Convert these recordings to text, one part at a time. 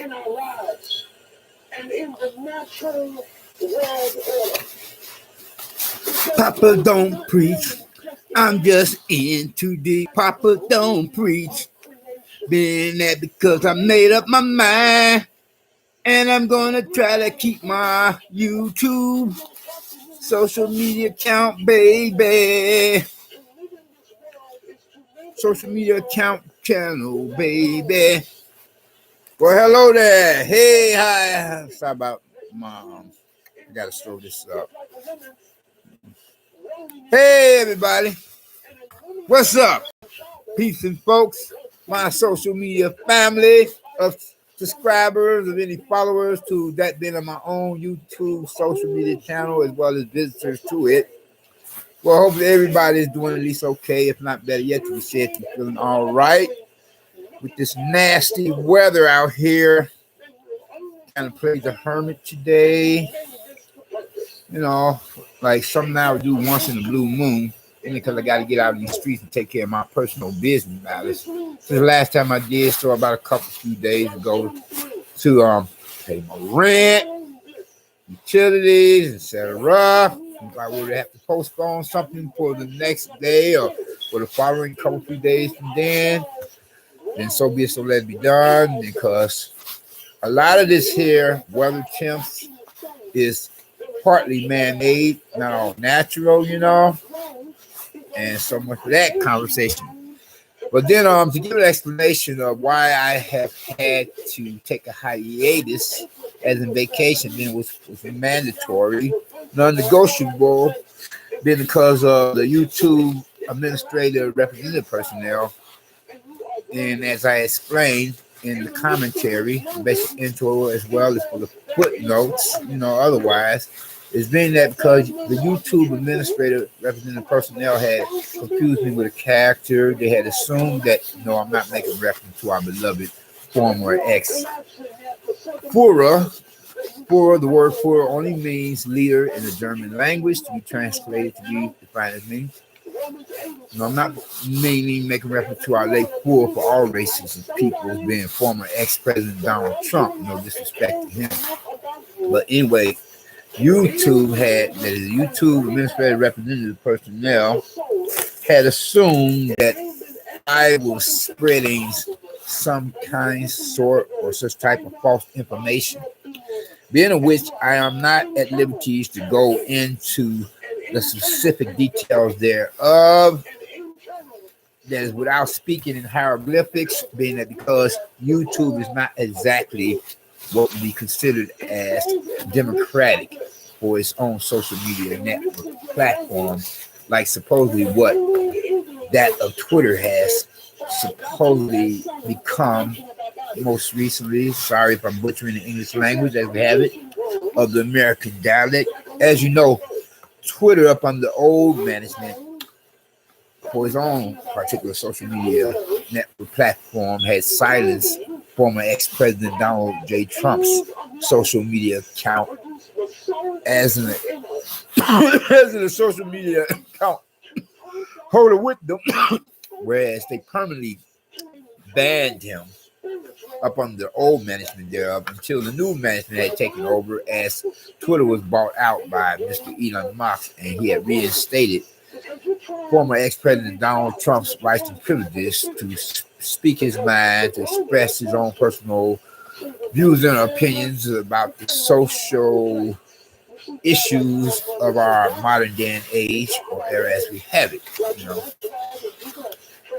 in our lives and in the natural world order. Papa don't preach. I'm just in too deep. Papa don't preach. Been that because I made up my mind. And I'm gonna try to keep my YouTube social media account, baby. Social media account channel, baby. Well, hello there. Hey, hi. Sorry about mom. I gotta slow this up. Hey, everybody. What's up? Peace and folks. My social media family of subscribers, of any followers to that being on my own YouTube social media channel, as well as visitors to it. Well, hopefully everybody is doing at least okay, if not better yet, to be said to be feeling all right with this nasty weather out here. Kind of played the hermit today. You know, like something I would do once in a blue moon, because I got to get out in these streets and take care of my personal business matters. Since the last time I did so, about a few days ago, to pay my rent, utilities, etc. If I would have to postpone something for the next day or for the following few days from then so be it, so let it be done, because a lot of this here weather temps is partly man-made, not all natural, and so much for that conversation. But then to give an explanation of why I have had to take a hiatus as in vacation, then it was mandatory, non-negotiable, been because of the YouTube administrative representative personnel. And as I explained in the commentary, basic intro, as well as for the footnotes, otherwise, it's been that because the YouTube administrative representative personnel had confused me with a character. They had assumed that, I'm not making reference to our beloved former ex Führer. Führer, the word Führer only means leader in the German language, to be translated to be defined as means. No, I'm not mainly making reference to our late Führer for all races and peoples, being former ex-president Donald Trump. No disrespect to him. But anyway, YouTube administrative representative personnel had assumed that I was spreading some kind, sort, or such type of false information, being of which I am not at liberties to go into the specific details thereof. That is without speaking in hieroglyphics, being that because YouTube is not exactly what would be considered as democratic for its own social media network platform, like supposedly what that of Twitter has supposedly become most recently. Sorry if I'm butchering the English language as we have it, of the American dialect. As you know, Twitter up under old management for his own particular social media network platform had silenced former ex-president Donald J. Trump's social media account as an social media account holder with them, whereas they permanently banned him up under the old management thereof until the new management had taken over, as Twitter was bought out by Mr. Elon Musk, and he had reinstated former ex-president Donald Trump's rights and privileges to speak his mind, to express his own personal views and opinions about the social issues of our modern day and age, or era as we have it,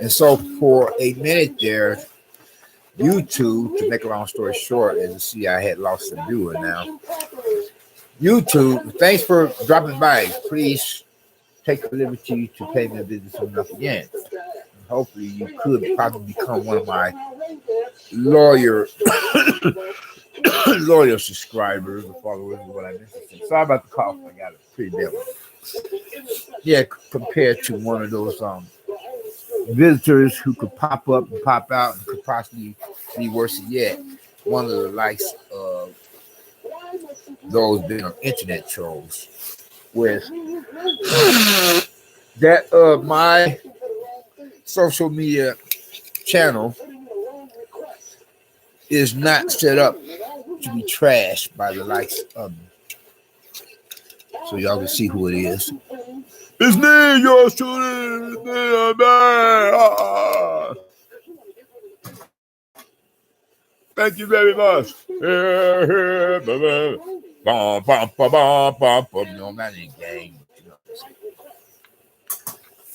And so for a minute there, YouTube, to make a long story short, as you see, I had lost the viewer now. YouTube, thanks for dropping by. Please take the liberty to pay me a visit soon enough again. And hopefully you could probably become one of my loyal subscribers or followers, or what I mentioned. Sorry about the cough. I got it pretty bad. Yeah, compared to one of those visitors who could pop up and pop out and could possibly be worse yet, one of the likes of those being on internet trolls, with that of my social media channel is not set up to be trashed by the likes of me. So y'all can see who it is. It's me, yours truly. It's me, man. Thank you very much. No, I'm not in the game.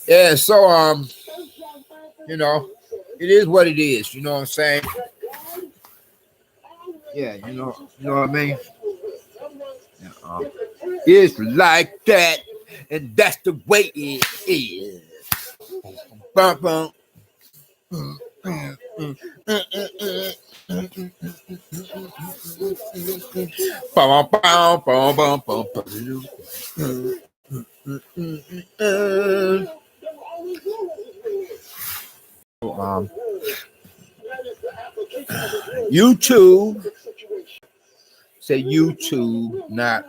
Yeah, so you know, it is what it is. You know what I'm saying? Yeah, you know what I mean. Yeah, it's like that, and that's the way it is. Bum, bum. YouTube. Say YouTube, not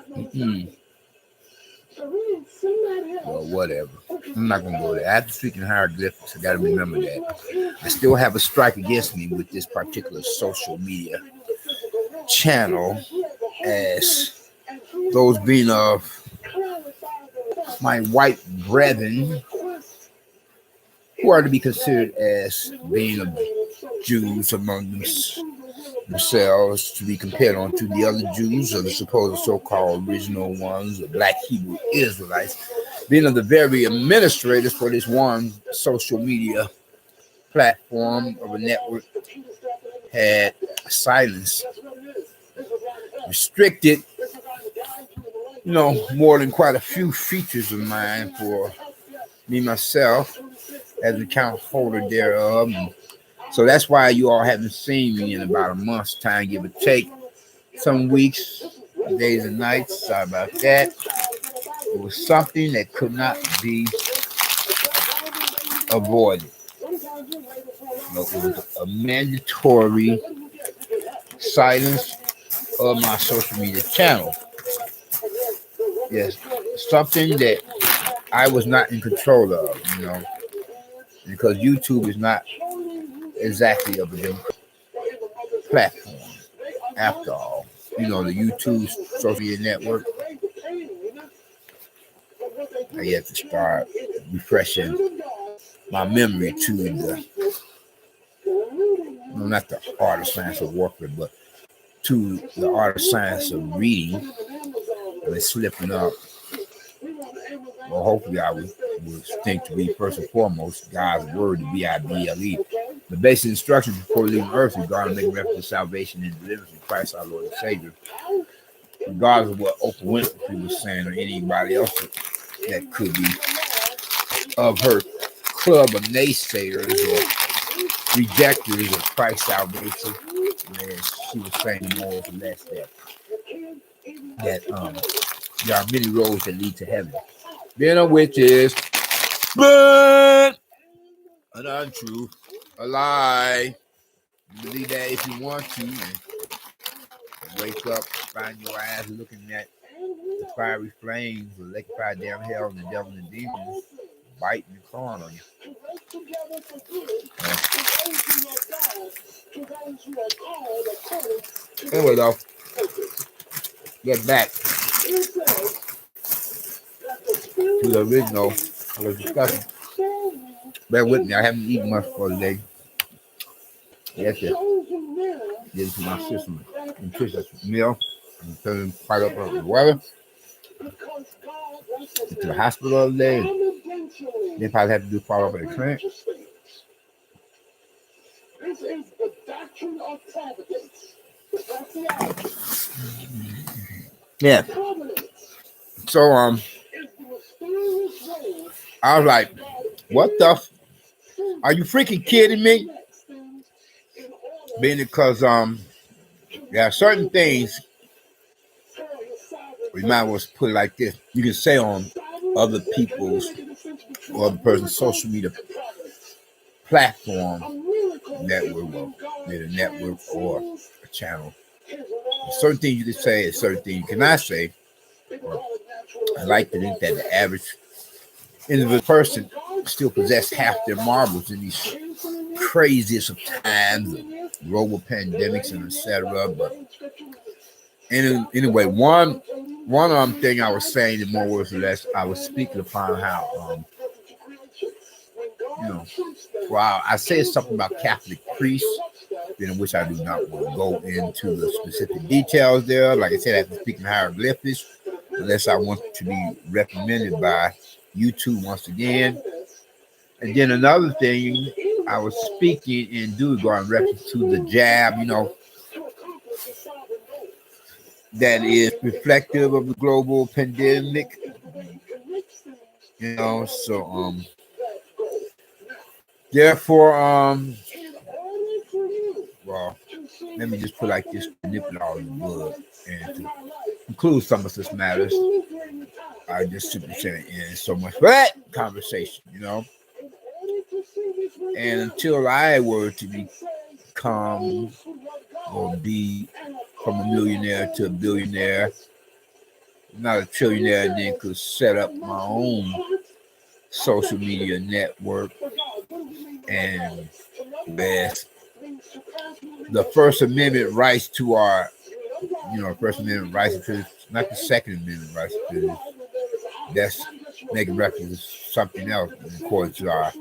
or whatever. I'm not gonna go there. After speaking hieroglyphics, I gotta remember that. I still have a strike against me with this particular social media channel, as those being of my white brethren who are to be considered as being of Jews among themselves, to be compared on to the other Jews or the supposed so-called original ones, the black Hebrew Israelites, being of the very administrators for this one social media platform of a network, had silenced, restricted, more than quite a few features of mine for me myself as account holder thereof. So that's why you all haven't seen me in about a month's time, give or take. Some weeks, days and nights. Sorry about that. It was something that could not be avoided. It was a mandatory silence of my social media channel. Yes, something that I was not in control of, because YouTube is not exactly a platform. After all, the YouTube social media network, I had to start refreshing my memory to not the art of science of warfare, but to the art of science of reading and slipping up. Well, hopefully I would think to read first and foremost God's word, the Bible. The basic instructions before leaving earth regarding making reference to salvation and deliverance in Christ our Lord and Savior. Regardless of what Oprah Winfrey was saying or anybody else that could be of her club of naysayers or rejectors of Christ's salvation, as she was saying more or less that there are many roads that lead to heaven. Being of which is but an untruth, a lie. You believe that if you want to, and wake up, find your eyes looking at the fiery flames, the lake of fire, damn hell, and the devil and the demons biting the corn on you. Anyway, though, get back to the original discussion. Bear with me, I haven't eaten much for the day. Yes, yes. Get into my system. Nutritious meal. I'm feeling quite up with the weather. Went to the hospital the other day. They probably have to do follow up at the clinic. This is the doctrine of providence. Yeah. So I was like, what the are you freaking kidding me? Being because there are certain things we might as well put it like this. You can say on other people's or other person's social media platform, network, a network or a channel. There's certain things you can say and certain things you cannot say. I like to think that the average individual person still possess half their marbles in these craziest of times, global pandemics and etc. But anyway, one thing I was saying in more words or less, I was speaking upon how well, I said something about Catholic priests, in which I do not want to go into the specific details there. Like I said, I have to speak in hieroglyphics, unless I want to be recommended by YouTube once again. And then another thing, I was speaking in Duergar in reference to the jab, that is reflective of the global pandemic. So therefore, well, let me just put like this to nip it all in the bud and to conclude some of this matters. I just simply saying, and so much for that conversation, And until I were to become or be from a millionaire to a billionaire, not a trillionaire, and then could set up my own social media network and with the First Amendment rights to our, First Amendment rights to not the Second Amendment rights to that's making reference to something else according to our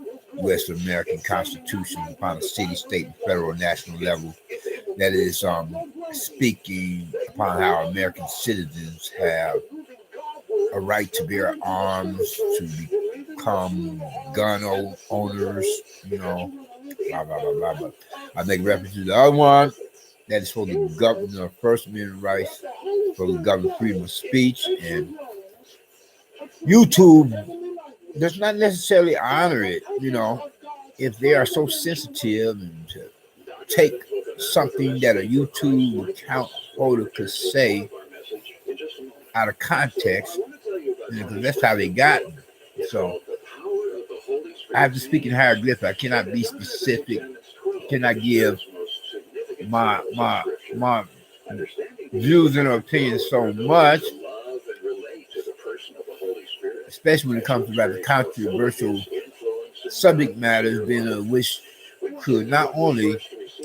U.S. American Constitution upon a city, state, and federal, national level. That is speaking upon how American citizens have a right to bear arms, to become gun owners, blah, blah, blah, blah, blah. I make reference to the other one that is for the government of First Amendment rights, for the government freedom of speech. And YouTube does not necessarily honor it, if they are so sensitive and to take something that a YouTube account holder could say out of context, because that's how they got me. So I have to speak in hieroglyphics. I cannot be specific. Cannot give my views and opinions so much, especially when it comes to rather controversial subject matters, which could not only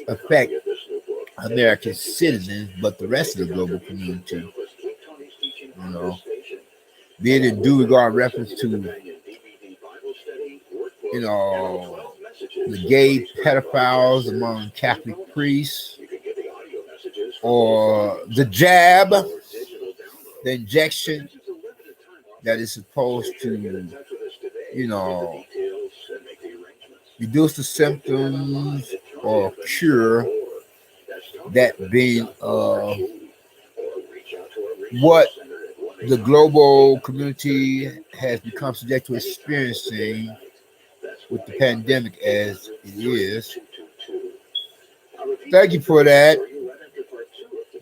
affect American citizens but the rest of the global community. Being in due regard reference to the gay pedophiles among Catholic priests, or the jab, the injection that is supposed to, reduce the symptoms or cure, that being what the global community has become subject to experiencing with the pandemic as it is. Thank you for that.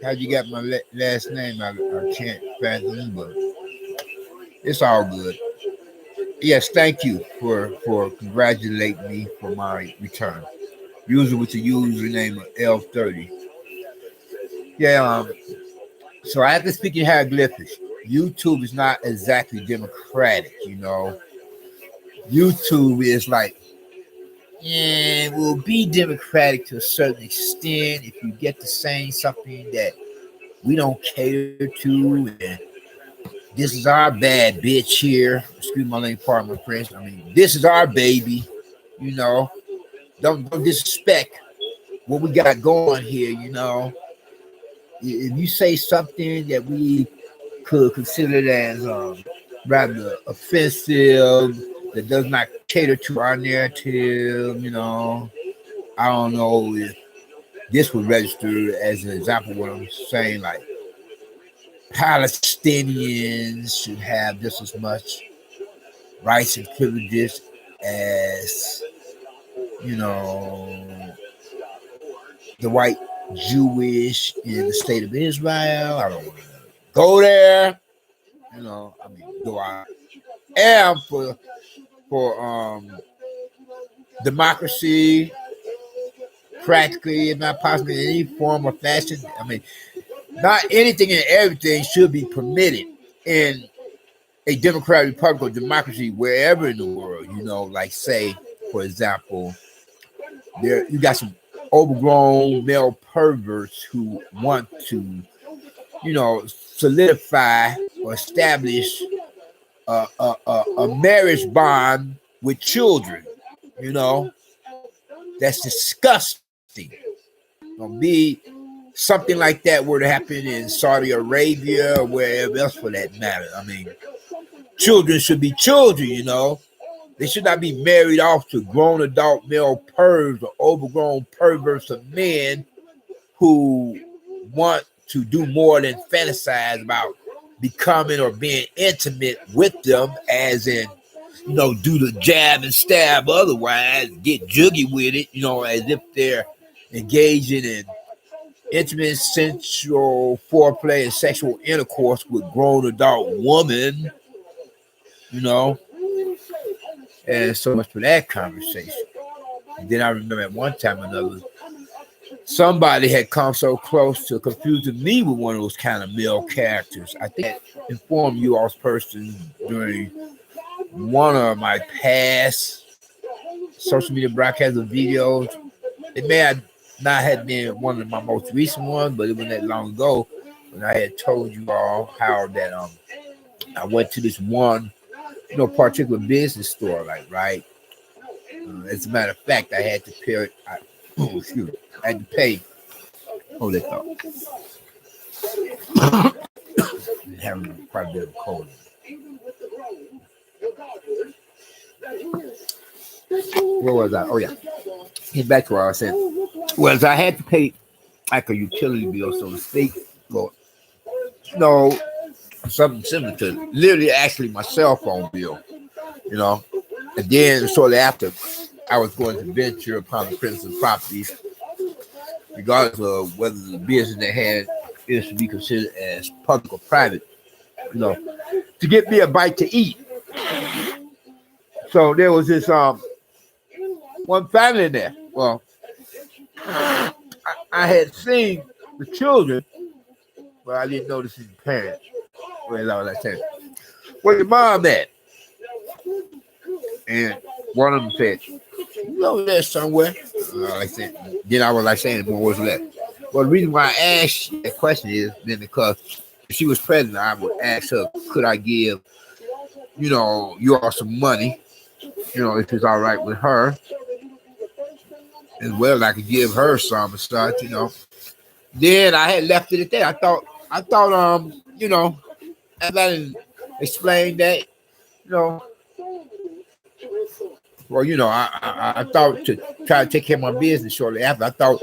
How you got my last name? I can't fathom, but it's all good. Yes, thank you for congratulating me for my return. Usually with the username of L30. Yeah, so I have to speak in hieroglyphics. YouTube is not exactly democratic, YouTube is like, will be democratic to a certain extent if you get to saying something that we don't cater to, and this is our bad bitch here. Excuse my language, pardon my French. I mean, this is our baby, Don't disrespect what we got going here, If you say something that we could consider as rather offensive, that does not cater to our narrative, I don't know if this would register as an example of what I'm saying, like Palestinians should have just as much rights and privileges as, the white Jewish in the state of Israel. I don't want to go there. Though I am for democracy, practically, if not possibly in any form or fashion. Not anything and everything should be permitted in a democratic republic or democracy wherever in the world. Like, say, for example, there you got some overgrown male perverts who want to, solidify or establish a marriage bond with children. You know, that's disgusting. Don't be something like that were to happen in Saudi Arabia or wherever else for that matter. I mean, children should be children, They should not be married off to grown adult male pervs or overgrown perverts of men who want to do more than fantasize about becoming or being intimate with them, as in, do the jab and stab, otherwise get jiggy with it, as if they're engaging in intimate, sensual foreplay and sexual intercourse with grown adult women, and so much for that conversation. And then I remember at one time or another, somebody had come so close to confusing me with one of those kind of male characters. I think I informed you all's person during one of my past social media broadcasts of videos. It may have not have been one of my most recent ones, but it wasn't that long ago when I had told you all how that I went to this one particular business store, right? As a matter of fact, I had to pay. I had to pay. Hold that thought. Having quite a bit of cold. Where was I? Oh yeah. Get back to what I was saying. Well, I had to pay like a utility bill, so to speak, for something similar to literally actually my cell phone bill, And then shortly after, I was going to venture upon the principal properties, regardless of whether the business they had is to be considered as public or private, to get me a bite to eat. So there was this one family in there. Well, I had seen the children, but I didn't notice his parents. Well, I was saying, where's your mom at? And one of them said, there somewhere. I said, then I was like saying, what was that? Well, the reason why I asked that question is then because if she was present, I would ask her, could I give, you all some money, if it's all right with her. As well, I could give her some and stuff, Then I had left it at that. I thought, as I explained that, well, I thought to try to take care of my business shortly after. I thought,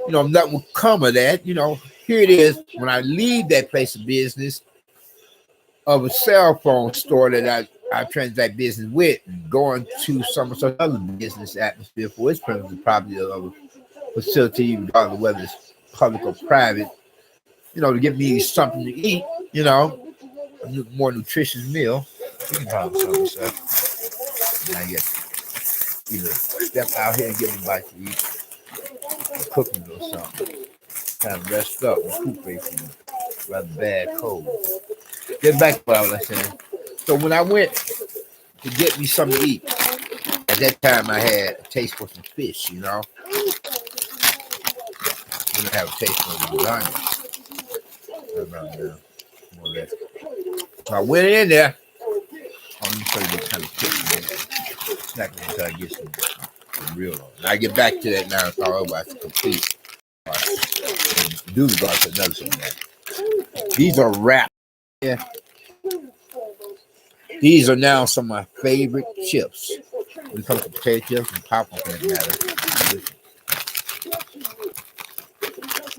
nothing would come of that. Here it is when I leave that place of business of a cell phone store that I transact business with, going to some other business atmosphere for its purpose, probably of a facility, regardless of whether it's public or private, to give me something to eat, a more nutritious meal. You can probably something stuff. And I get either step out here and get me a bite to eat, or cooking or something. Kind of rest up and recuperate from rather bad cold. Get back to what I was saying. So when I went to get me something to eat, at that time I had a taste for some fish, I didn't have a taste for lasagna. More or less. So I went in there. Let me show you what kind of fish snacking until I get some real on. And I get back to that now and thought, otherwise it's complete. Do the to another thing. These are wrapped. Yeah. These are now some of my favorite chips. When it comes to potato chips and popcorn, for that matter.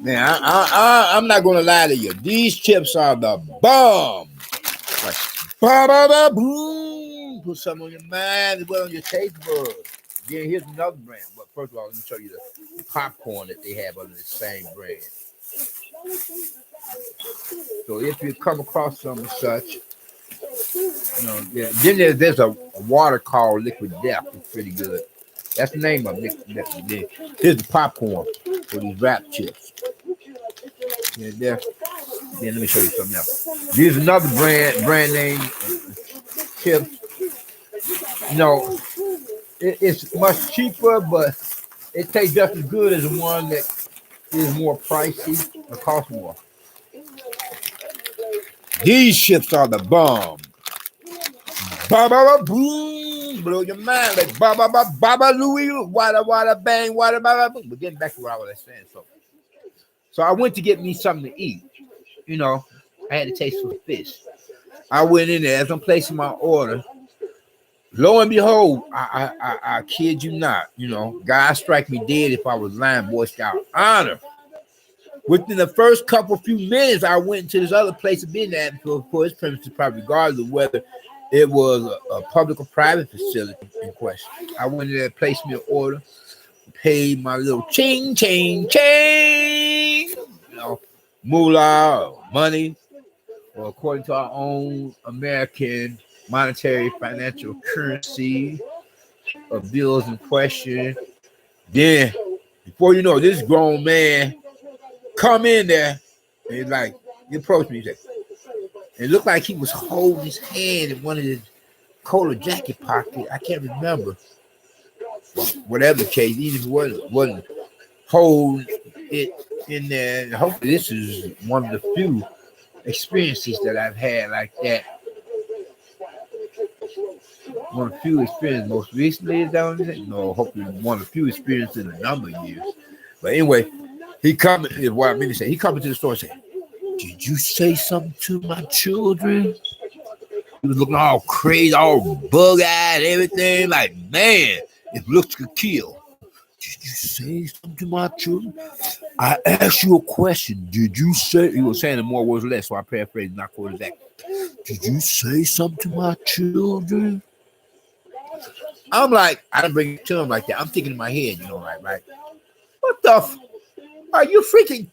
Man, I'm not going to lie to you. These chips are the bomb. Like, boom. Put something on your mind as well on your taste buds. Then here's another brand. But first of all, let me show you the popcorn that they have under the same brand. So if you come across some of such, then there's a water called Liquid Death. It's pretty good. That's the name of Liquid Death. Here's the popcorn for these wrap chips. Then let me show you something else. Here's another brand name chips. It's much cheaper, but It tastes just as good as the one that is more pricey or costs more. These chips are the bomb. Ba ba ba boom, blow your mind like ba ba ba ba ba Louie, wada wada bang, wada ba ba boom. But getting back to what I was saying, so I went to get me something to eat. You know, I had to taste some fish. I went in there as I'm placing my order. Lo and behold, I kid you not, you know, God strike me dead if I was lying, Boy Scout honor. Within the first couple few minutes, I went to this other place to be in that for its premises, probably regardless of whether it was a public or private facility in question. I went in there, placed me an order, paid my little ching, ching, ching, you know, moolah, or money, or according to our own American monetary financial currency of bills in question. Then, before you know, this grown man come in there and like he approached me. He said, it looked like he was holding his hand in one of his cola jacket pocket. I can't remember. Whatever the case, even if it wasn't holding it in there. Hopefully, this is one of the few experiences that I've had like that. One of the few experiences. Most recently, is that what I'm saying? No, hopefully one of the few experiences in a number of years. But anyway, he come is what I mean to say. He come into the store and say, "Did you say something to my children?" He was looking all crazy, all bug-eyed, everything. Like, man, if looks could kill. Did you say something to my children? I asked you a question. Did you say? He was saying it more words less, so I paraphrased, not quoted that. Did you say something to my children? I'm like, I didn't bring it to him like that. I'm thinking in my head, you know, right? What the are you freaking?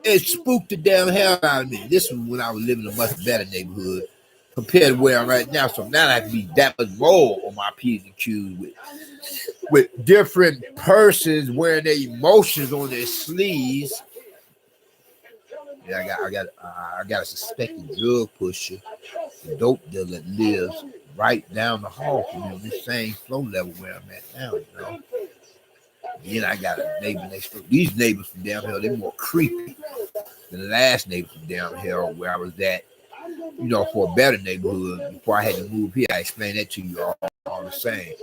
It spooked the damn hell out of me. This was when I was living in a much better neighborhood compared to where I'm right now. So now I have to be that much more on my P's and Q's with different persons wearing their emotions on their sleeves. Yeah, I got a suspected drug pusher, a dope dealer that lives right down the hall from me on this same floor level where I'm at now, you know. Then I got a neighbor next door. These neighbors from down here, they're more creepy than the last neighbor from down here where I was at, you know, for a better neighborhood. Before I had to move here, I explained that to you all the same.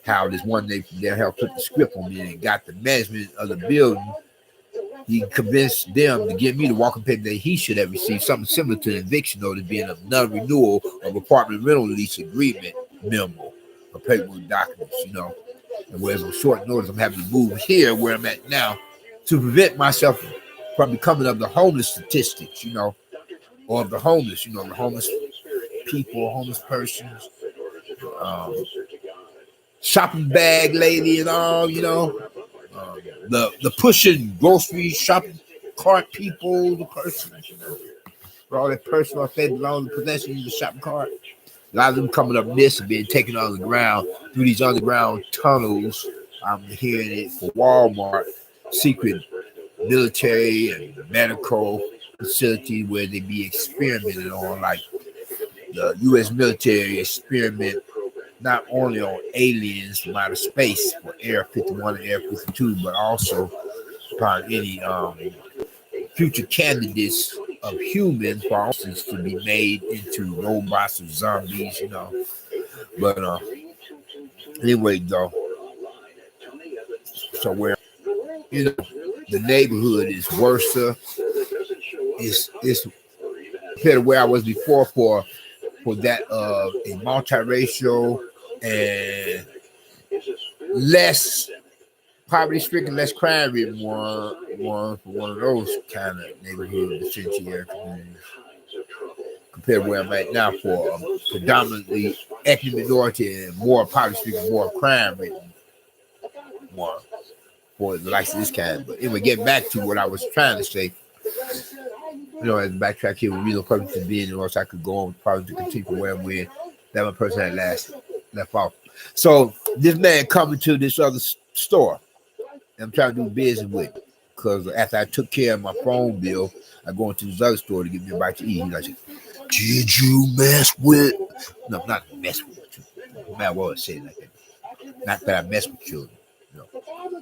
How this one neighbor from down here took the script on me and got the management of the building. He convinced them to give me the walking paper that he should have received, something similar to an eviction notice being a non-renewal of apartment rental lease agreement memo, or paperwork documents, you know. And whereas on short notice, I'm having to move here where I'm at now to prevent myself from becoming of the homeless statistics, you know, or of the homeless, you know, the homeless people, homeless persons, shopping bag lady and all, you know, the pushing grocery shopping cart people, the persons, you know, for all that personal things belong to possession of the shopping cart. A lot of them coming up this and being taken on the ground through these underground tunnels. I'm hearing it for Walmart, secret military and medical facility where they be experimented on, like the U.S. military experiment not only on aliens from outer space for Air 51 and Air 52, but also upon any future candidates of humans, for instance, to be made into robots or zombies, you know. But anyway, though, so where, you know, the neighborhood is worse. It's compared to where I was before for that a multiracial and less poverty stricken, less crime ridden one for one of those kind of neighborhood sanctuary communities. Compared to where I'm at now for a predominantly ethnic minority and more poverty stricken, more crime ridden one for the likes of this kind. But anyway, getting back to what I was trying to say, you know, as backtrack here with real purpose of being, or else I could go on probably to continue from where we're that one person had left off. So this man coming to this other store, and I'm trying to do business with him. Because after I took care of my phone bill, I go into this other store to get me a bite to eat. He's like, did you mess with? No, not mess with you. No matter what I say like that. Not that I mess with children. No.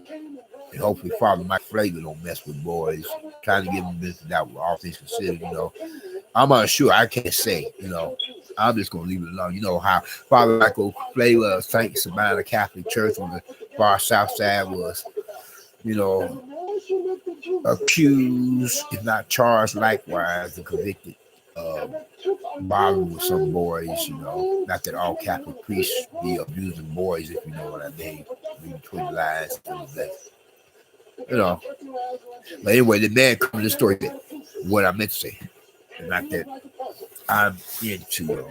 And hopefully Father Mike Flavor don't mess with boys. Trying to give him business out with all things considered, I'm unsure. I can't say, I'm just gonna leave it alone. You know how Father Michael Flavor of Saint Sabina Catholic Church on the far south side was, accused, if not charged likewise, and convicted of bothering with some boys, not that all Catholic priests be abusing boys, if you know what I mean. Between lies and that. But anyway, the man comes to the story that what I meant to say. And not that I'm into,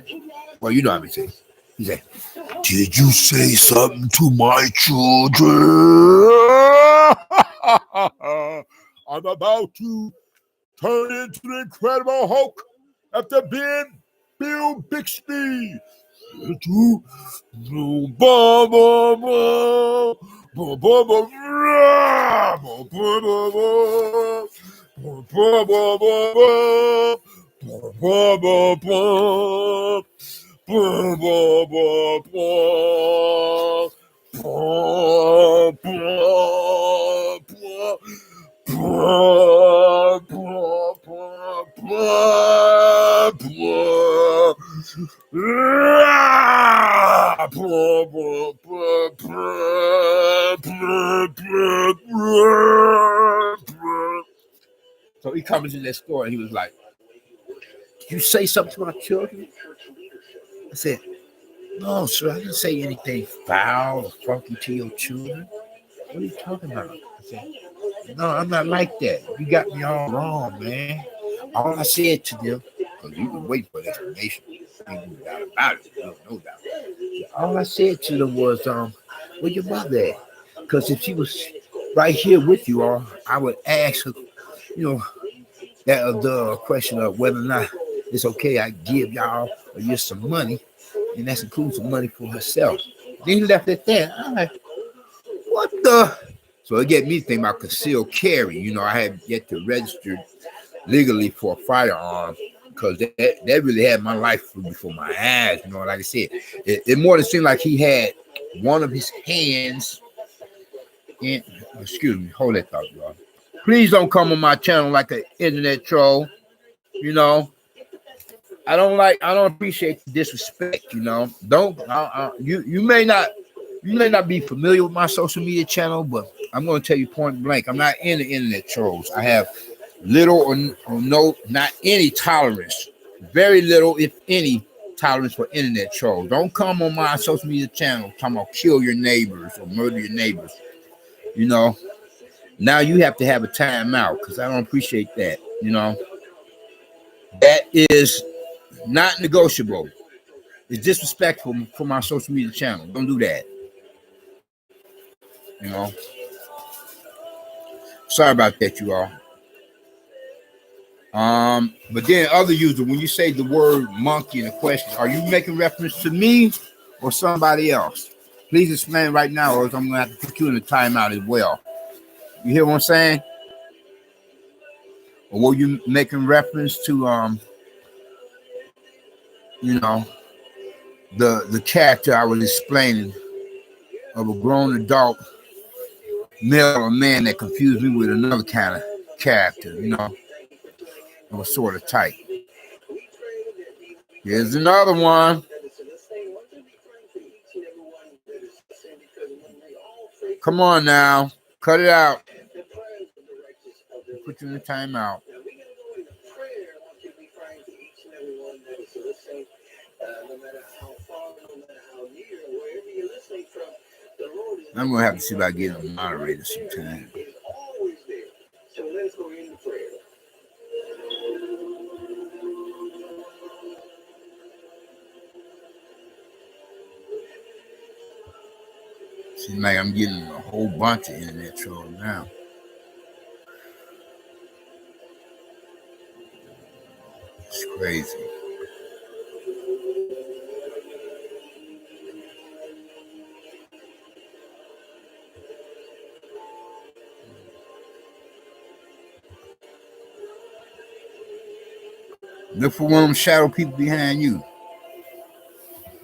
well, you know what I mean to say. He said, "Did you say something to my children? I'm about to turn into the Incredible Hulk after being Bill Bixby. So he comes in that store and he was like, "Did you say something to my children?" I said, "No, sir, I didn't say anything foul or funky to your children. What are you talking about?" I said, "No, I'm not like that. You got me all wrong, man. All I said to them, because you can wait for an explanation. Ain't no doubt about it. No doubt. All I said to them was, where your mother at? Because if she was right here with you all, I would ask her, that the question of whether or not it's okay I give y'all or you some money, and that's includes some money for herself." Then he left it there. I'm like, what the? So it get me thinking about concealed carry. I had yet to register legally for a firearm because that really had my life before my eyes. Like I said, it more than seemed like he had one of his hands in. Excuse me, hold that thought, y'all. Please don't come on my channel like an internet troll. I don't appreciate the disrespect. Don't you may not be familiar with my social media channel, but I'm going to tell you point blank, I'm not into internet trolls. I have little or no, not any tolerance, very little, if any, tolerance for internet trolls. Don't come on my social media channel talking about kill your neighbors or murder your neighbors. Now you have to have a timeout because I don't appreciate that. That is not negotiable. It's disrespectful for my social media channel. Don't do that. Sorry about that, you all. But then other user, when you say the word monkey in a question, are you making reference to me or somebody else? Please explain right now, or I'm gonna have to put you in a timeout as well. You hear what I'm saying? Or were you making reference to the character I was explaining of a grown adult male or man that confused me with another kind of character, of a sort of type. Here's another one. Come on now. Cut it out. Put you in the timeout. I'm going to have to see if I can get a moderator sometime. Seems like I'm getting a whole bunch of internet trolls now. It's crazy. Look for one of them shadow people behind you.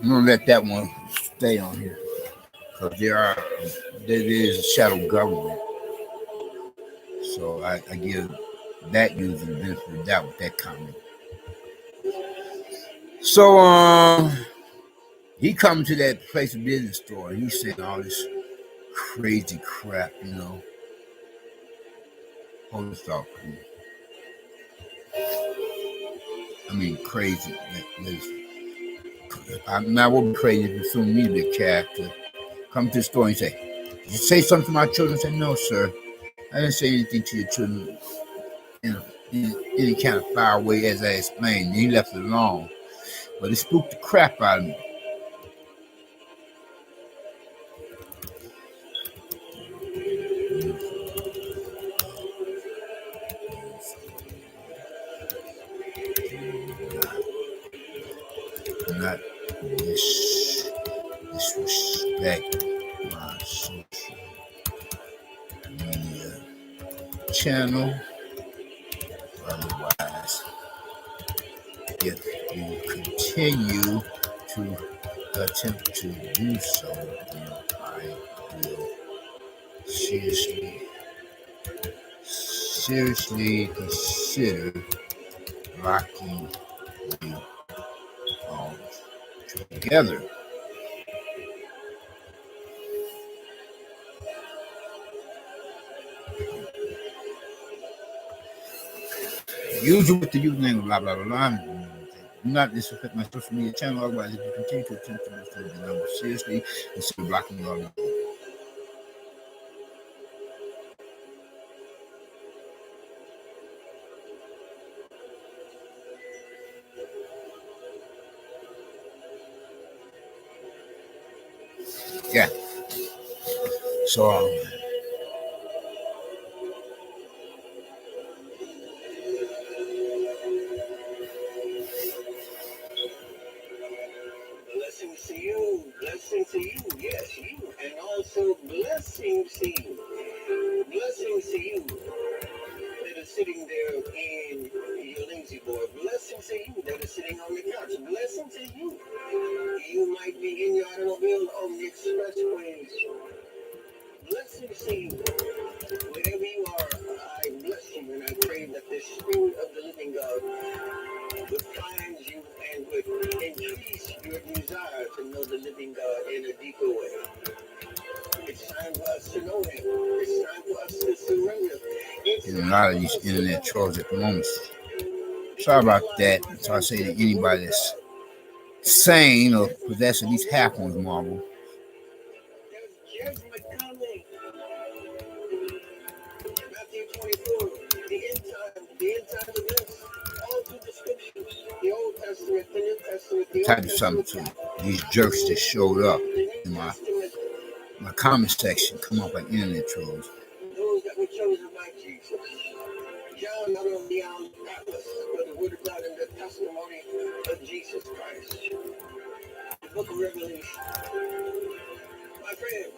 I'm going to let that one stay on here because there are there is a shadow government. So I give that user the benefit of the doubt with that comment. So he come to that place of business store and he's saying all this crazy crap, Hold this thought, please. I mean, crazy. I won't be crazy if you assume me to be a character. Come to the store and say, "Did you say something to my children?" I say, "No, sir. I didn't say anything to your children in any kind of far way as I explained." He left it alone. But it spooked the crap out of me. Not disrespect my social media channel. Otherwise, if you continue to attempt to do so, then I will seriously consider locking you all together. Usually with the username blah blah blah. Do not disrespect my social media channel, otherwise if you continue to attempt to do so, then I will seriously consider blocking you all. Yeah. So Blessings to you, yes, you, and also blessings to you, that are sitting there in your lazy boy, blessings to you that are sitting on the couch, blessings to you. You might be in your automobile on the expressways, blessings to you. Wherever you are, I bless you and I pray that the Spirit of the living God would find you and would increase your desire to know the living God in a deeper way. It's time for us to know Him. It's time for us to surrender. there's a lot of these internet trolls at the moment. Sorry about that. So I say to anybody that's sane or possessing at least half one's marble. There's judgment coming. Matthew 24, the end time events, all through the scriptures, the Old Testament, the New Testament, the Type something to these jerks that showed up in my comment section. Come up like internet trolls. Those that were chosen by Jesus. John not only the Atlas, but the Word of God and the testimony of Jesus Christ. The book of Revelation. My friends,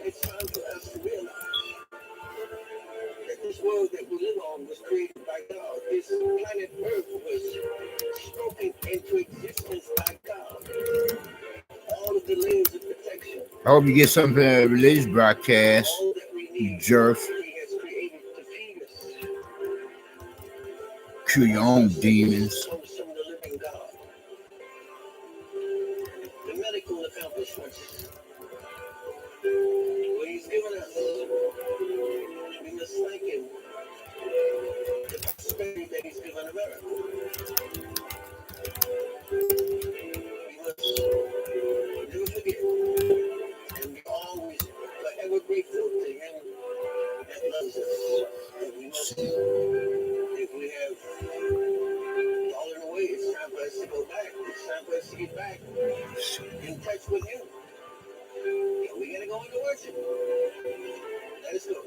it's time for us to realize that this world that we live on was created by God. This planet Earth was spoken into existence by God. All of the layers of protection. I hope you get something out of religious broadcast, All that we need, you jerks. He has created to feed us. Cure your own demons. Comes from the living God. The medical accomplishments. What He's given us. We must thank Him. The prosperity that He's given America. We must never forget and be always forever grateful to Him that loves us. And we must, if we have fallen away, it's time for us to go back. It's time for us to get back in touch with Him. And we gotta go into worship. Let us go.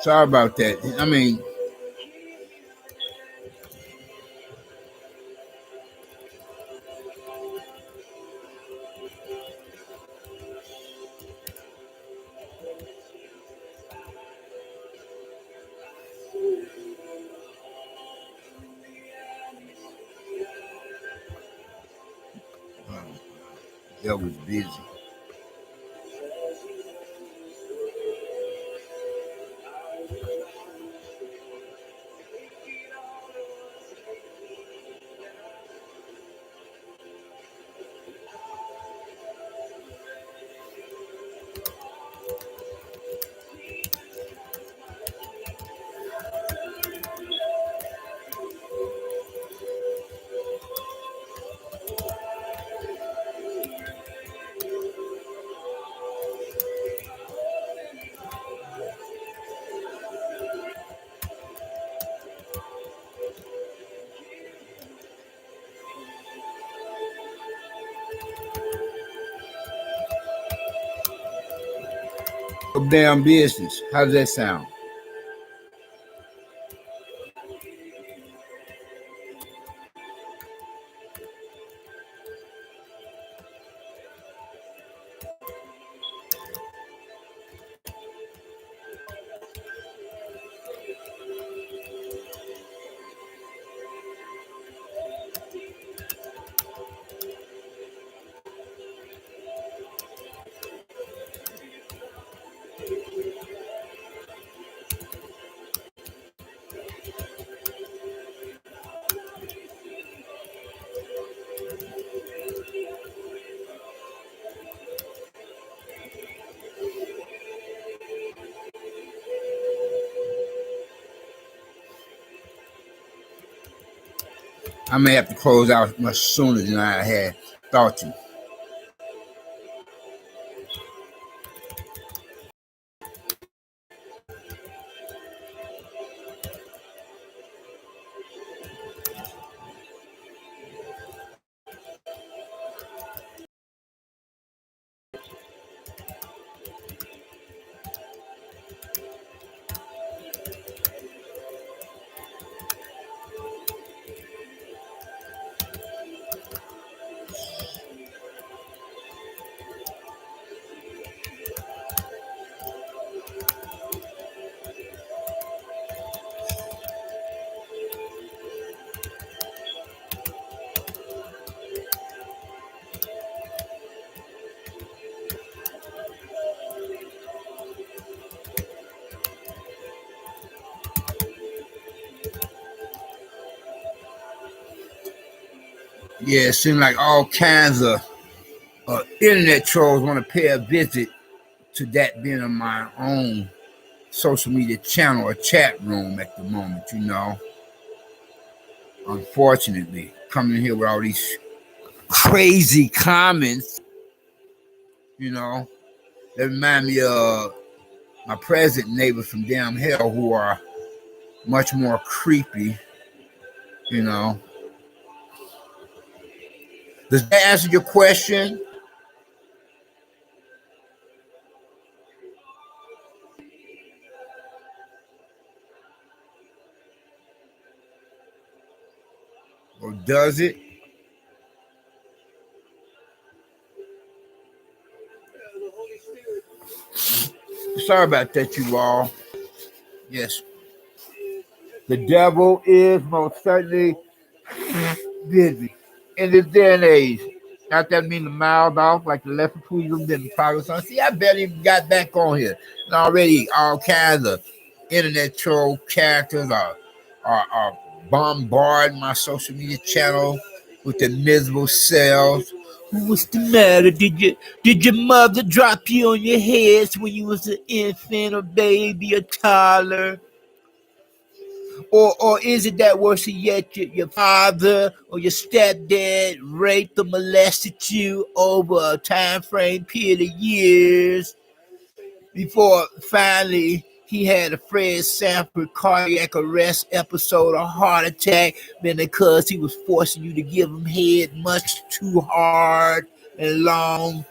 Sorry about that. I mean, that was busy. Damn business. How does that sound? I may have to close out much sooner than I had thought to. Yeah, it seems like all kinds of internet trolls want to pay a visit to that being on my own social media channel or chat room at the moment, Unfortunately, coming here with all these crazy comments, that remind me of my present neighbors from damn hell who are much more creepy, you know. Does that answer your question? Or does it? The Holy Spirit Sorry about that, you all. Yes. is The devil is most certainly busy in this day and age. Not that mean the miles off like the lesser Pujols did in Pakistan. See, I barely even got back on here. And already all kinds of internet troll characters are bombarding my social media channel with their miserable selves. What's the matter? Did your mother drop you on your heads when you was an infant or baby or toddler? Or is it that worse yet, your father or your stepdad raped or molested you over a time frame period of years before finally he had a Fred Sanford cardiac arrest episode or heart attack because he was forcing you to give him head much too hard and long?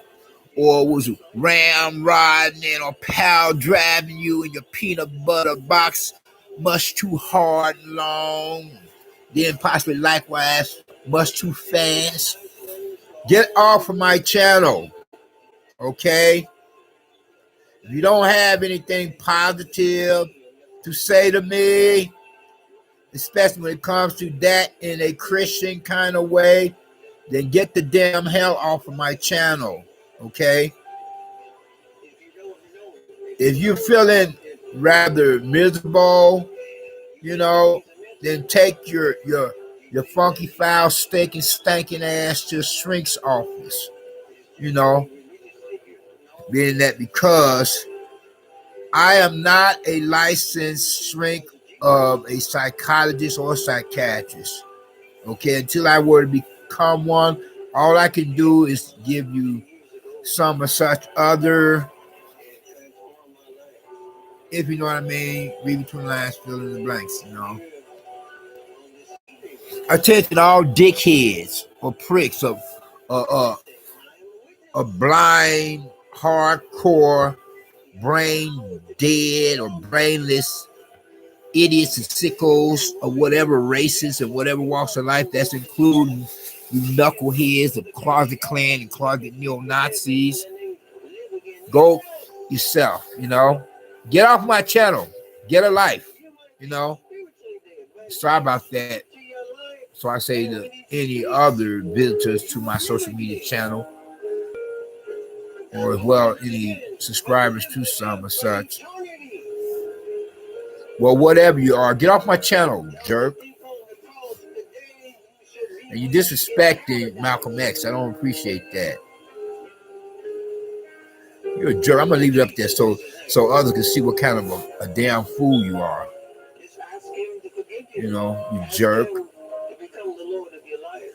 or was ramrodding or power driving you in your peanut butter box much too hard and long, then possibly likewise much too fast, get off of my channel, okay? If you don't have anything positive to say to me, especially when it comes to that in a Christian kind of way, then get the damn hell off of my channel, okay? If you're feeling rather miserable, then take your funky, foul, stinking, stanking ass to a shrink's office, being that because I am not a licensed shrink of a psychologist or psychiatrist, okay? Until I were to become one, all I can do is give you some of such other, if you know what I mean, read between the lines, fill in the blanks, Attention all dickheads or pricks of blind, hardcore, brain dead or brainless idiots and sickos of whatever races and whatever walks of life, that's including you knuckleheads of Closet Klan and Closet Neo-Nazis. Go yourself, Get off my channel. Get a life, Sorry about that. So I say to any other visitors to my social media channel, or as well any subscribers to some or such. Well, whatever you are, get off my channel, jerk. And you disrespecting Malcolm X. I don't appreciate that. You're a jerk. I'm gonna leave it up there so others can see what kind of a damn fool you are. You jerk.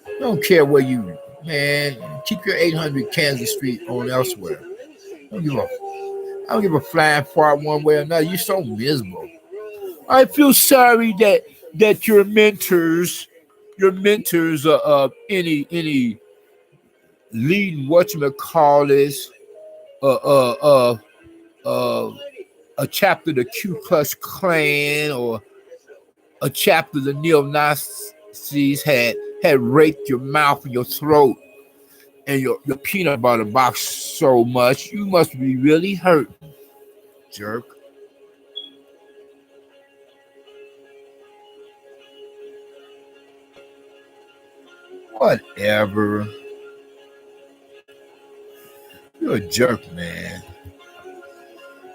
I don't care where you, man. Keep your 800 Kansas Street on elsewhere. I don't give a flying fart one way or another. You're so miserable. I feel sorry that your mentors of any leading whatchamacallit, a chapter of the Ku Klux Klan or a chapter of the neo-Nazis had raped your mouth and your throat and your peanut butter box so much, you must be really hurt, jerk. Whatever. You're a jerk, man.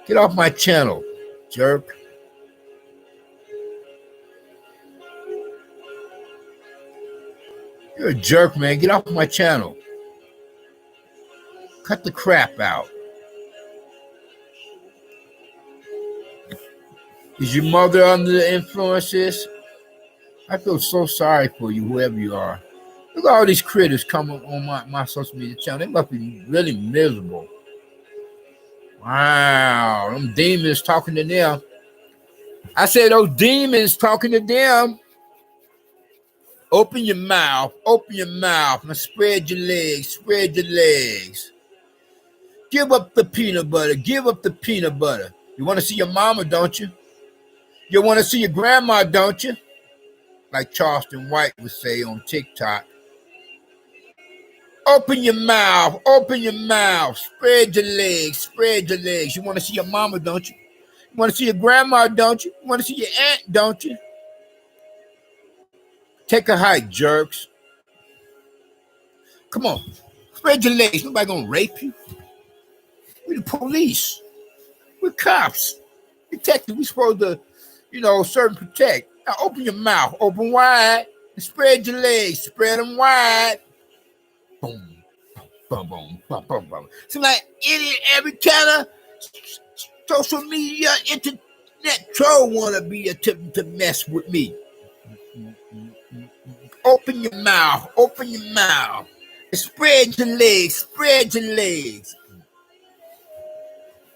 Get off my channel, jerk. You're a jerk, man. Get off my channel. Cut the crap out. Is your mother under the influences? I feel so sorry for you, whoever you are. Look at all these critters coming on my social media channel. They must be really miserable. Wow, them demons talking to them. I said those demons talking to them. Open your mouth, and spread your legs. Give up the peanut butter. You want to see your mama, don't you? You want to see your grandma, don't you? Like Charleston White would say on TikTok. Open your mouth, spread your legs. You want to see your mama, don't you? You want to see your grandma, don't you? You want to see your aunt, don't you? Take a hike, jerks. Come on, spread your legs. Nobody gonna rape you. We're the police. We're cops. Detectives. We supposed to, serve and protect. Now open your mouth, open wide, and spread your legs. Spread them wide. Boom, boom, boom, boom, boom, boom. Seems like every kind of social media, internet troll wanna be attempting to mess with me. Open your mouth, and spread your legs.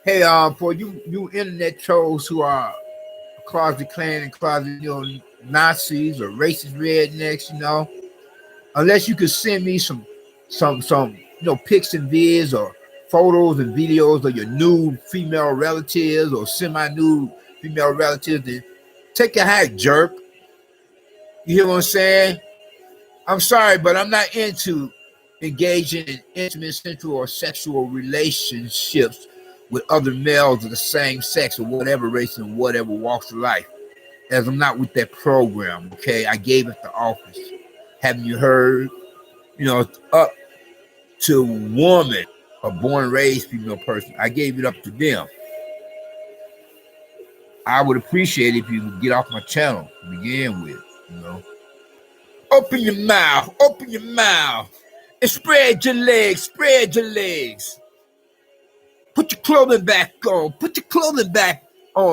Hey, for you internet trolls who are Closet Klan and Closet Nazis or racist rednecks, unless you could send me some pics and vids or photos and videos of your nude female relatives or semi-nude female relatives, then take a hike, jerk. You hear what I'm saying? I'm sorry, but I'm not into engaging in intimate, sensual, or sexual relationships with other males of the same sex or whatever race and whatever walks of life, as I'm not with that program, okay? I gave it the office. Haven't you heard? You know, it's up to woman, a born and raised female person. I gave it up to them. I would appreciate it if you would get off my channel to begin with, you know. Open your mouth, and spread your legs, Put your clothing back on,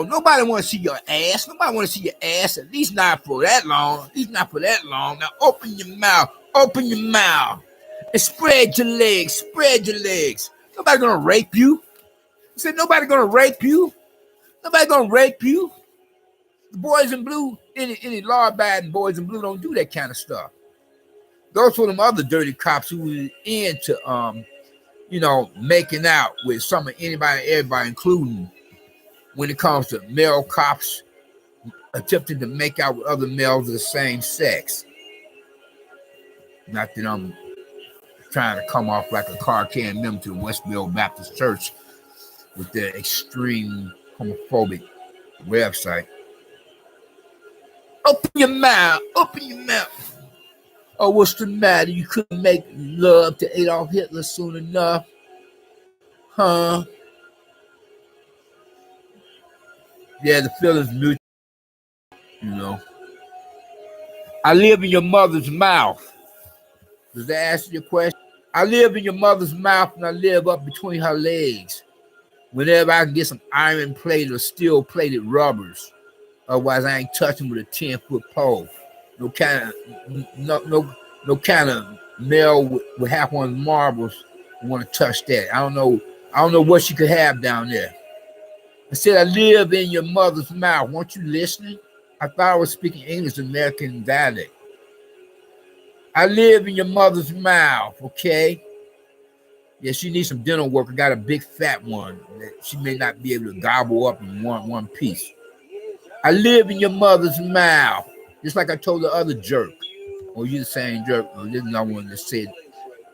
Nobody want to see your ass, at least not for that long, Now open your mouth, and spread your legs, Nobody gonna rape you. I said nobody gonna rape you. The boys in blue, any law-abiding boys in blue don't do that kind of stuff. Those were them other dirty cops who was into, making out with some of anybody, everybody, including when it comes to male cops attempting to make out with other males of the same sex. Not that I'm trying to come off like a Carcan member to the Westville Baptist Church with their extreme homophobic website. Open your mouth. Oh, what's the matter? You couldn't make love to Adolf Hitler soon enough? Huh? Yeah, the feeling's mutual, you know. I live in your mother's mouth. Does that answer your question? I live in your mother's mouth and I live up between her legs. Whenever I can get some iron-plated or steel-plated rubbers. Otherwise, I ain't touching with a 10-foot pole. No kind of male with half one marbles want to touch that. I don't know what she could have down there. I said, I live in your mother's mouth. Weren't you listening? I thought I was speaking English, American dialect. I live in your mother's mouth, okay? Yeah, she needs some dental work. I got a big fat one that she may not be able to gobble up in one piece. I live in your mother's mouth. Just like I told the other jerk. Or you the same jerk. Or there's no one that said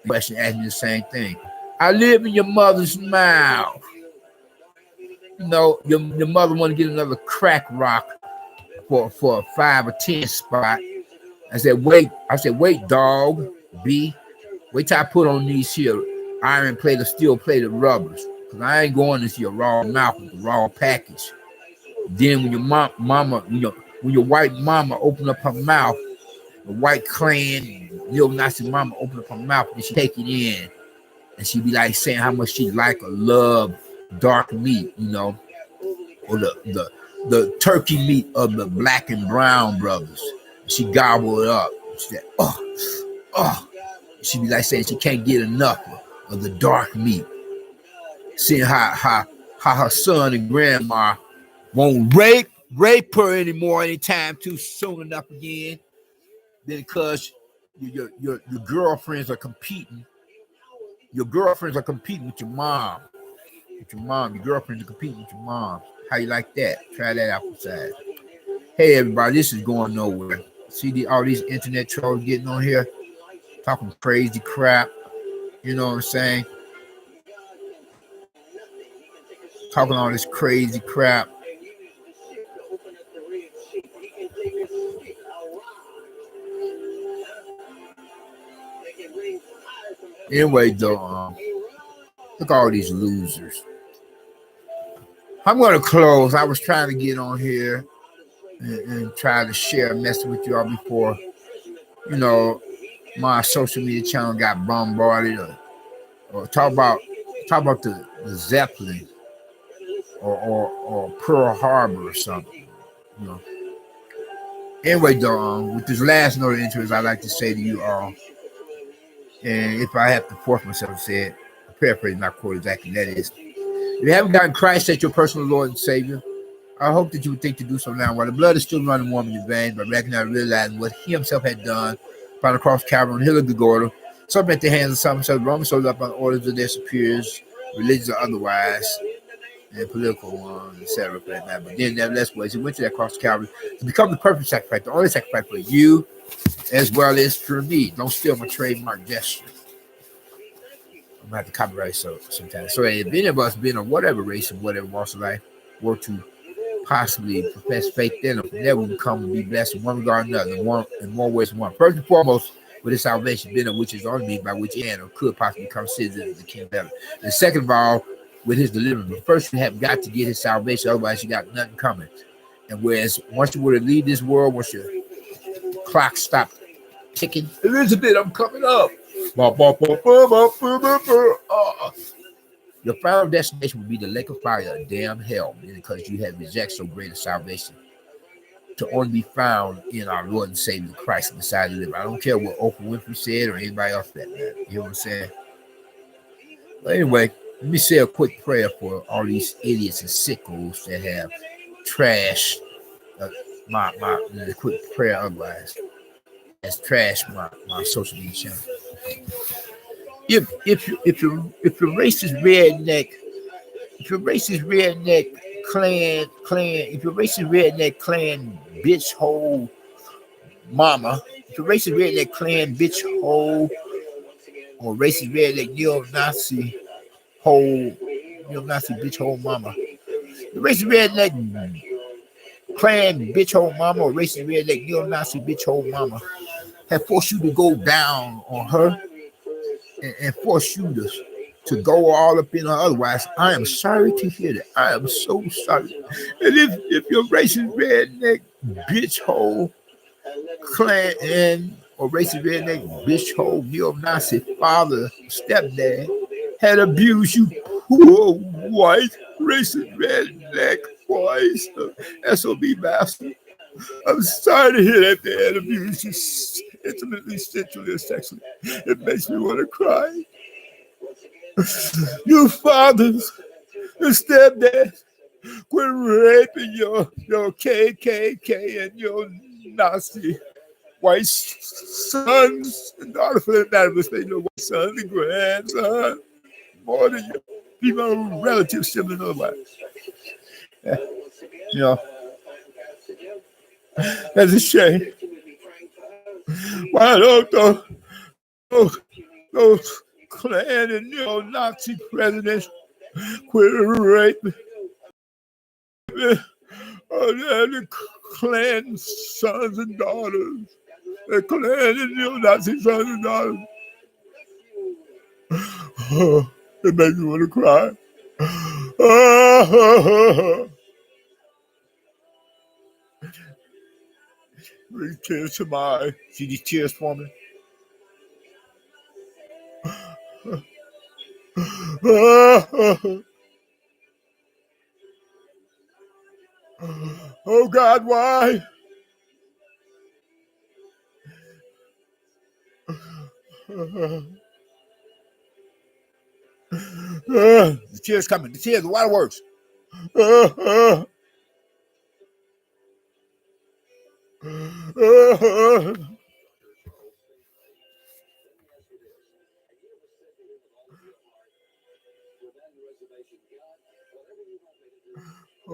the question, asked me the same thing. I live in your mother's mouth. You know, your mother want to get another crack rock for a 5 or 10 spot. I said, wait, dog, B. Wait till I put on these here iron-plated, steel-plated rubbers. Because I ain't going into your raw mouth with the raw package. Then when your mama, when your white mama open up her mouth, the white Klan, neo-Nazi mama open up her mouth, and she take it in. And she be like saying how much she like or love dark meat, you know, or the turkey meat of the black and brown brothers. She gobble it up. She said, oh. She be like saying she can't get enough of the dark meat. Seeing how her son and grandma won't rape her anymore anytime too soon enough again. Then because your girlfriends are competing. Your girlfriends are competing with your mom. Your girlfriends are competing with your mom. How you like that? Try that out beside. Hey everybody, this is going nowhere. See all these internet trolls getting on here, talking crazy crap. You know what I'm saying? Talking all this crazy crap. Anyway, though, look at all these losers. I'm going to close. I was trying to get on here and try to share a message with y'all before, you know, my social media channel got bombarded or talk about the Zeppelin or Pearl Harbor or something, you know. Anyway, though, with this last note of interest, I'd like to say to you all, and if I have to force myself to say it, I paraphrase, not quote exactly, that is, if you haven't gotten Christ as your personal Lord and Savior, I hope that you would think to do so now while the blood is still running warm in your veins, by recognizing and realizing what he himself had done upon the cross, Calvary, on the hill of Golgotha, suffering at the hands of some Roman soldiers up on orders of their superiors, religious or otherwise, and political ones, etc. for that matter. But then, nevertheless, he went to that cross of Calvary to become the perfect sacrifice, the only sacrifice for you as well as for me. Don't steal my trademark gesture. I'm gonna have to copyright sometimes. So if any of us, being of whatever race and whatever walks of life, were to possibly profess faith in them, never will come and be blessed in one regard or another, in more ways than one. First and foremost, with his salvation, being of which is only means by which he or could possibly become citizens of the kingdom of heaven. And second of all, with his deliverance. But first, you have got to get his salvation, otherwise, you got nothing coming. And whereas once you were to leave this world, once your clock stopped ticking, Elizabeth, I'm coming up. Your final destination will be the lake of fire, a damn hell, because you have rejected so great a salvation to only be found in our Lord and Savior Christ beside the liver. I don't care what Oprah Winfrey said or anybody else that man. You know what I'm saying? But anyway, let me say a quick prayer for all these idiots and sickos that have trashed the quick prayer otherwise. Has trashed my social media channel. If you're racist redneck, if you're racist redneck clan, if you're racist redneck clan bitch hole mama, if you're racist redneck clan bitch hole or racist redneck neo-Nazi hole, neo-Nazi bitch hole mama, the racist redneck clan bitch hole mama or racist redneck neo-Nazi bitch hole mama have forced you to go down on her and force you to go all up in her. Otherwise, I am sorry to hear that. I am so sorry. And if you're racist redneck bitch hole clan and or racist redneck bitch hole neo-Nazi father stepdad had abused you, poor white racist redneck boys, SOB bastard. I'm sorry to hear that they had abused you intimately, sexually, and sexually. It makes me want to cry. You fathers and stepdads, quit raping your KKK and your Nazi white sons and daughters, for that matter, especially your white sons and grandsons, more than your female relatives, siblings, otherwise. Yeah. You know, that's a shame. Why don't those Klan and neo-Nazi presidents quit raping the Klan sons and daughters, the Klan and neo-Nazi sons and daughters? Oh, it makes me want to cry. Bring tears to my eyes. See these tears forming? Oh God, why? The tears coming. The tears. The waterworks.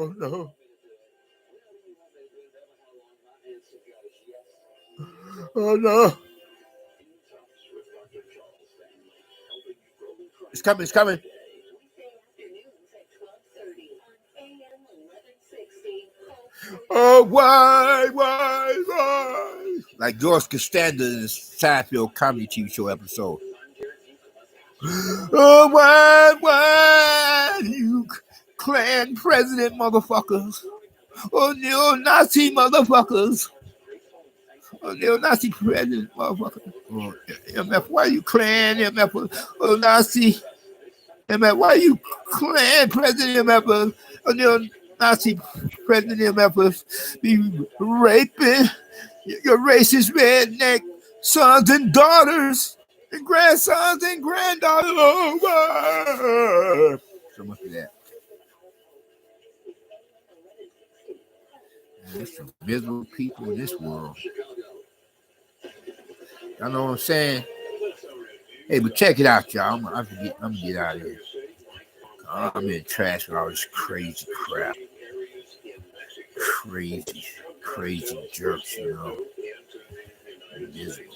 Oh no. Oh no. It's coming. It's coming. Oh, why? Like George Costanza in his Seinfeld comedy TV show episode. Oh, why, you Klan president motherfuckers. Oh, neo-Nazi motherfuckers. Oh, neo-Nazi president motherfuckers. Oh, MF, why you Klan MF? Oh, Nazi MF, why you Klan president MF? Oh, neo-Nazi president MF be raping your racist redneck sons and daughters and grandsons and granddaughters. Oh, so much for that. There's some miserable people in this world. Y'all know what I'm saying? Hey, but check it out, y'all. I'm gonna get out of here. I'm in trash with all this crazy crap. Crazy jerks, Invisible.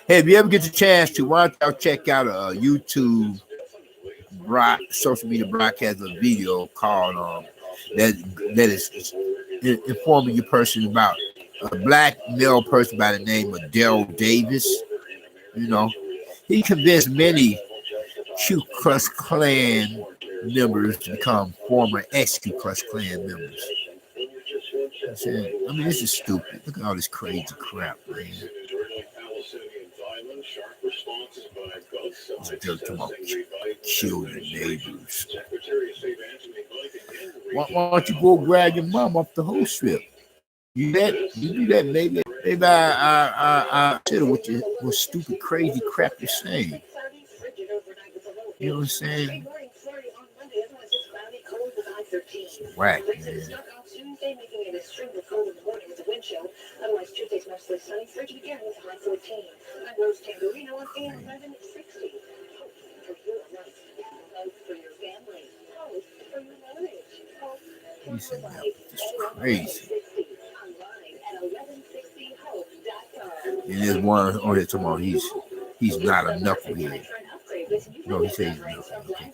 Hey, if you ever get the chance to, why don't y'all check out a YouTube social media broadcast of a video called that is informing your person about a black male person by the name of Daryl Davis. He convinced many Ku Klux Klan members to become former ex-Ku Klux Klan members. This is stupid. Look at all this crazy crap, man. This dirt tomorrow. Kill your neighbors. Why don't you go grab your mom off the whole strip? You do that, maybe I consider what stupid, crazy crap you're saying. You know what I'm saying? It's whack, man. Otherwise, Tuesday's mostly sunny, frigid again with a high 14. On Rose Tamburino on 1160. Hope for your life. Hope for your family. Hope for your marriage. Hope for your life. It's crazy. Online at 1160hope.com. And there's one on here tomorrow. He's not a knucklehead. No, he says he's not. Okay.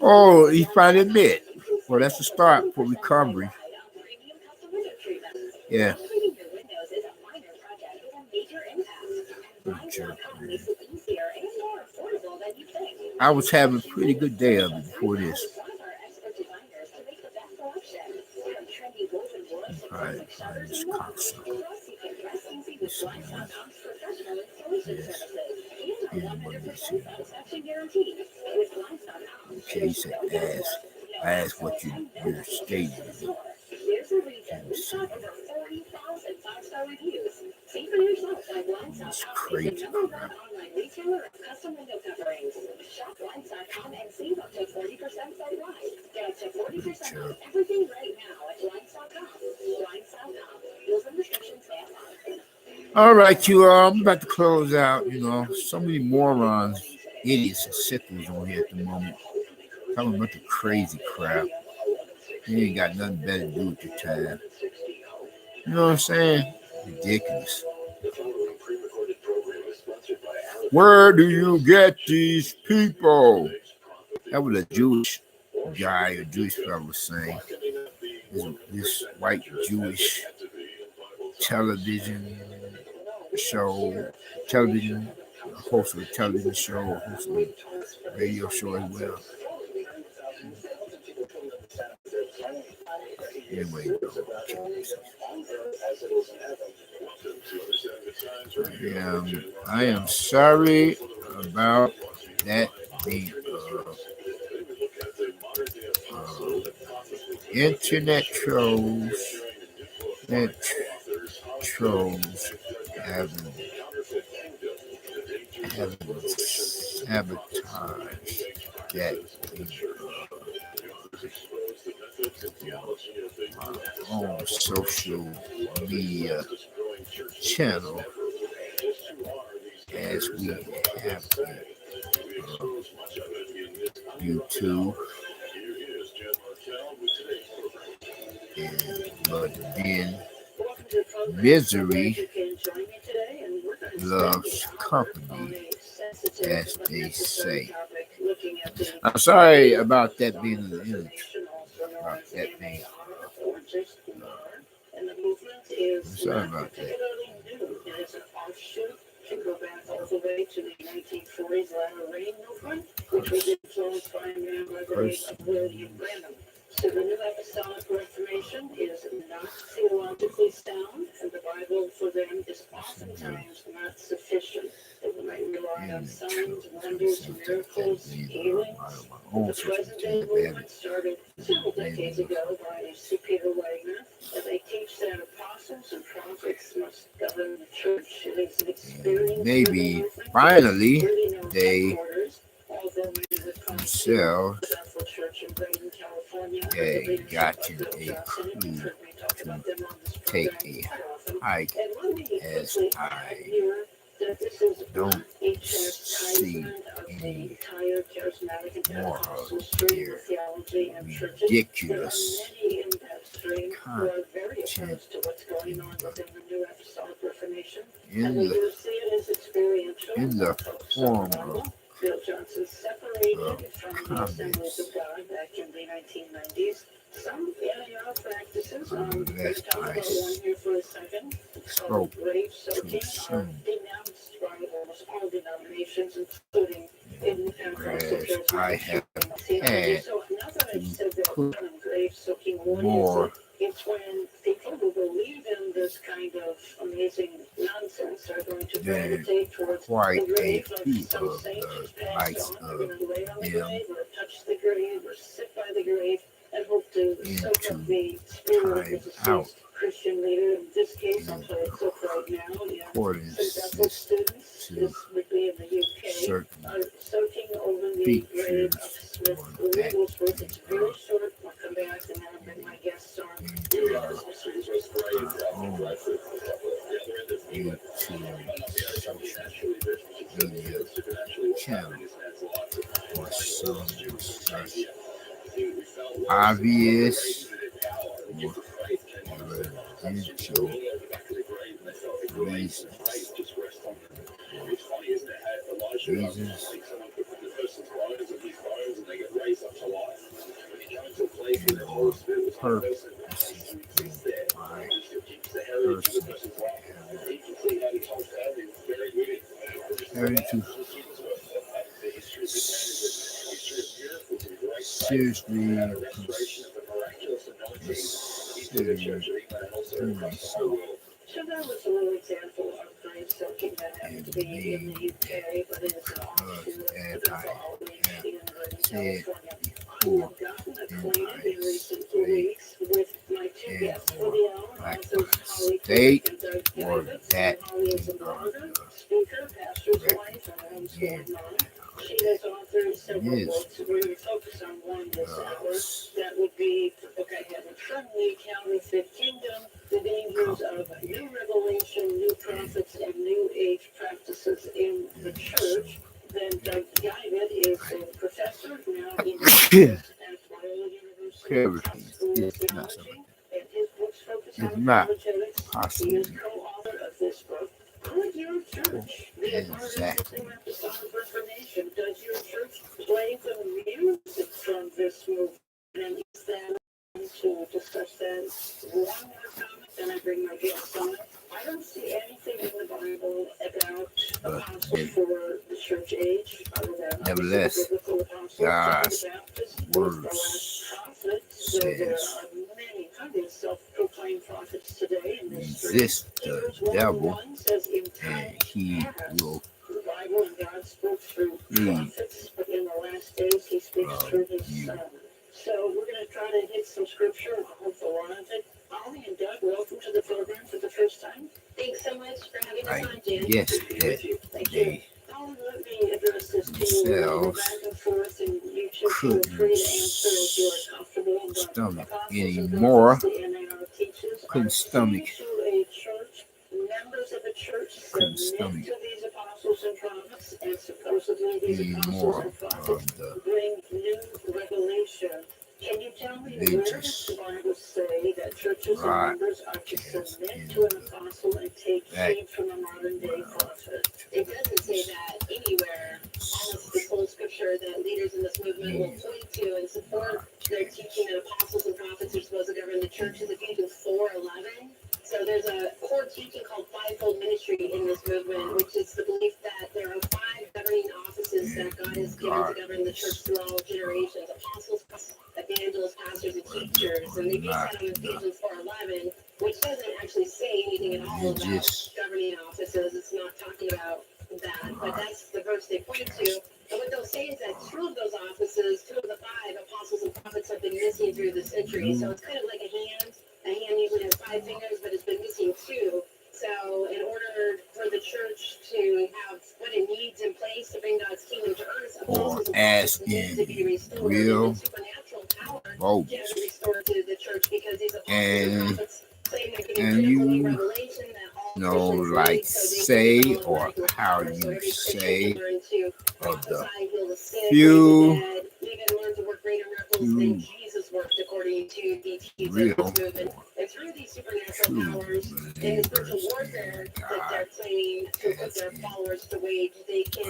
Oh, he finally admit. Well, that's the start for recovery. Yeah. Jerk, I was having a pretty good day of it before this. Right, this cocksucker. Yes. Okay, he said ask what your stage is. It's crazy crap. All right, I'm about to close out. So many morons, idiots, and sickos on here at the moment. Talking about the crazy crap. You ain't got nothing better to do with your time. You know what I'm saying? Ridiculous. Where do you get these people? That was a Jewish guy, a Jewish fellow saying. This white Jewish television host of a television show, host of a radio show as well. Anyway, I am sorry about that. The internet trolls having sabotaged that own social media channel as we have YouTube but then misery loves company, as they say. I'm sorry about that being in the image. I'm sorry about that. Go back all the way to the 1940s latter rain movement, which was influenced by a man by the name of William Branham. So the New Apostolic Reformation is not theologically sound, and the Bible for them is oftentimes not sufficient. They might rely on signs, wonders, miracles, healings. The present-day movement started several decades ago by C. Peter Wagner, and they teach that apostles and prophets must govern the church. It is an experience. Maybe finally they themselves gotten a clue to take a hike as I that this is don't not a see chastisement of the any entire charismatic and more Pentecostal of stream their of theology and churches. There are ridiculous many in that stream who are very content opposed to what's going on within the New Apostolic Reformation, in and they the do see it as experiential. in the form of Bill Johnson separated from the Assemblies of comments God back in the 1990s. Some NAR practices, unless talk I about one here for a second, spoke grave too soaking are soon, denounced by almost all denominations, including in the Pentecostal whereas I have charismatic. had So now that I've to said that put grave soaking, what is more it? It's when people who believe in this kind of amazing nonsense are going to than gravitate towards quite the a grave of few some of saint the who's passed likes on. They're of going to lay on the them grave or touch the grave or sit by the grave and hope to soak up into the spirit of the time out deceased Christian leader. In this case, I'll in play a clip right now. Yeah. accordance St. Bethel students, to this would be in the UK, certain are soaking over the grave features of Smith or that Wigglesworth. It's very of short. I'll come back and then I'll bring my guests on. in our own YouTube social media channel for some such obvious or evidential reasons. Reasons and or purposes by person having to seriously consider doing so So that was a little example of grave soaking that happened to be in the UK, but it's an offshoot as of I all the have in said California. I before have gotten in acquainted in my recent state weeks with my two and guests for or the hour, like authors my Holly state Kirk and Doug or Davis. that And Holly is a of blogger, the speaker, pastor's wife, and a again homeschooling mom. She has authored several is books. We're going to focus on one this hour. the That would be Book I Haven't Friendly, Counterfeit Kingdom, The Dangers of New Revelation, New Prophets, and New Age Practices in the Church. Then Doug Guided is a professor now in at Loyola University clarity School of is not Theology, something. and his books focus It's on not apologetics. He possible is co-author of this book. Would your church be a part of this exactly new apostolic reformation? Does your church play the music from this movement? And is that to discuss that one more comment, then I bring my guests on. I don't see anything in the Bible about apostles for the church age, other than nevertheless, the biblical apostles. God's John the Baptist was words the last prophet. So there says are many hundreds self-proclaimed prophets today in this street. resist the Hebrews devil 1:1 says, "In and time he past, will the Bible and God spoke through flee prophets, but in the last days he speaks from through his you." Son." So we're going to try to hit some scripture and I hope a lot of it. Holly and Doug, welcome to the program for the first time. Thanks so much for having I us on, Jan. guess that Thank you. they Holly, let me address this to you. We'll go themselves back and forth, and you two feel couldn't free to answer as you are comfortable. But stomach apostles and anymore, prophets, the NAR teaches, couldn't are stomach, key to a church. Members of a church couldn't submit stomach to these apostles and prophets, and supposedly these any apostles more and of prophets the bring new revelation. Can you tell me where does religious the Bible say that churches and members are to broadcast submit in to an the apostle and take heed from a modern day background prophet? to It doesn't say that anywhere. Almost the social whole scripture that leaders in this movement will media point to and support their teaching that apostles and prophets are supposed to govern the church is Ephesians 4:11. So there's a core teaching called fivefold ministry in this movement, which is the belief that there are five governing offices that God has given to govern the church through all generations: apostles, evangelists, pastors, and teachers. And they base that on Ephesians 4:11, which doesn't actually say anything at all about religious governing offices. It's not talking about that, but that's the verse they point to. And what they'll say is that two of those offices, two of the five apostles and prophets, have been missing through the centuries. So it's kind of like a hand. A hand usually has five fingers, but it's been missing two. So in order for the church to have what it needs in place to bring God's kingdom to earth, or apostles and as prophets need to be in restored. real And supernatural power votes. can be restored to the church because these apostles and And prophets claim they're getting and critical new you revelation that all no, like say or how you say of the few real true believers in God as in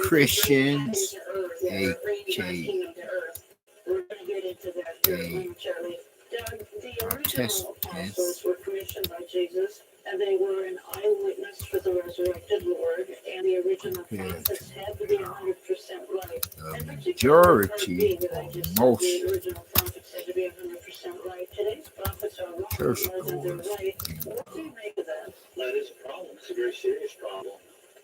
Christians, aka Protestants, were commissioned by Jesus, and they were an eyewitness for the resurrected Lord, and the original compared prophets to had to be 100% right. the And particularly part B majority that I or just said, most the original prophets had to be 100% right. Today's prophets are wrong more than they're churchgoers right. What do you make of that? That is a problem. It's a very serious problem.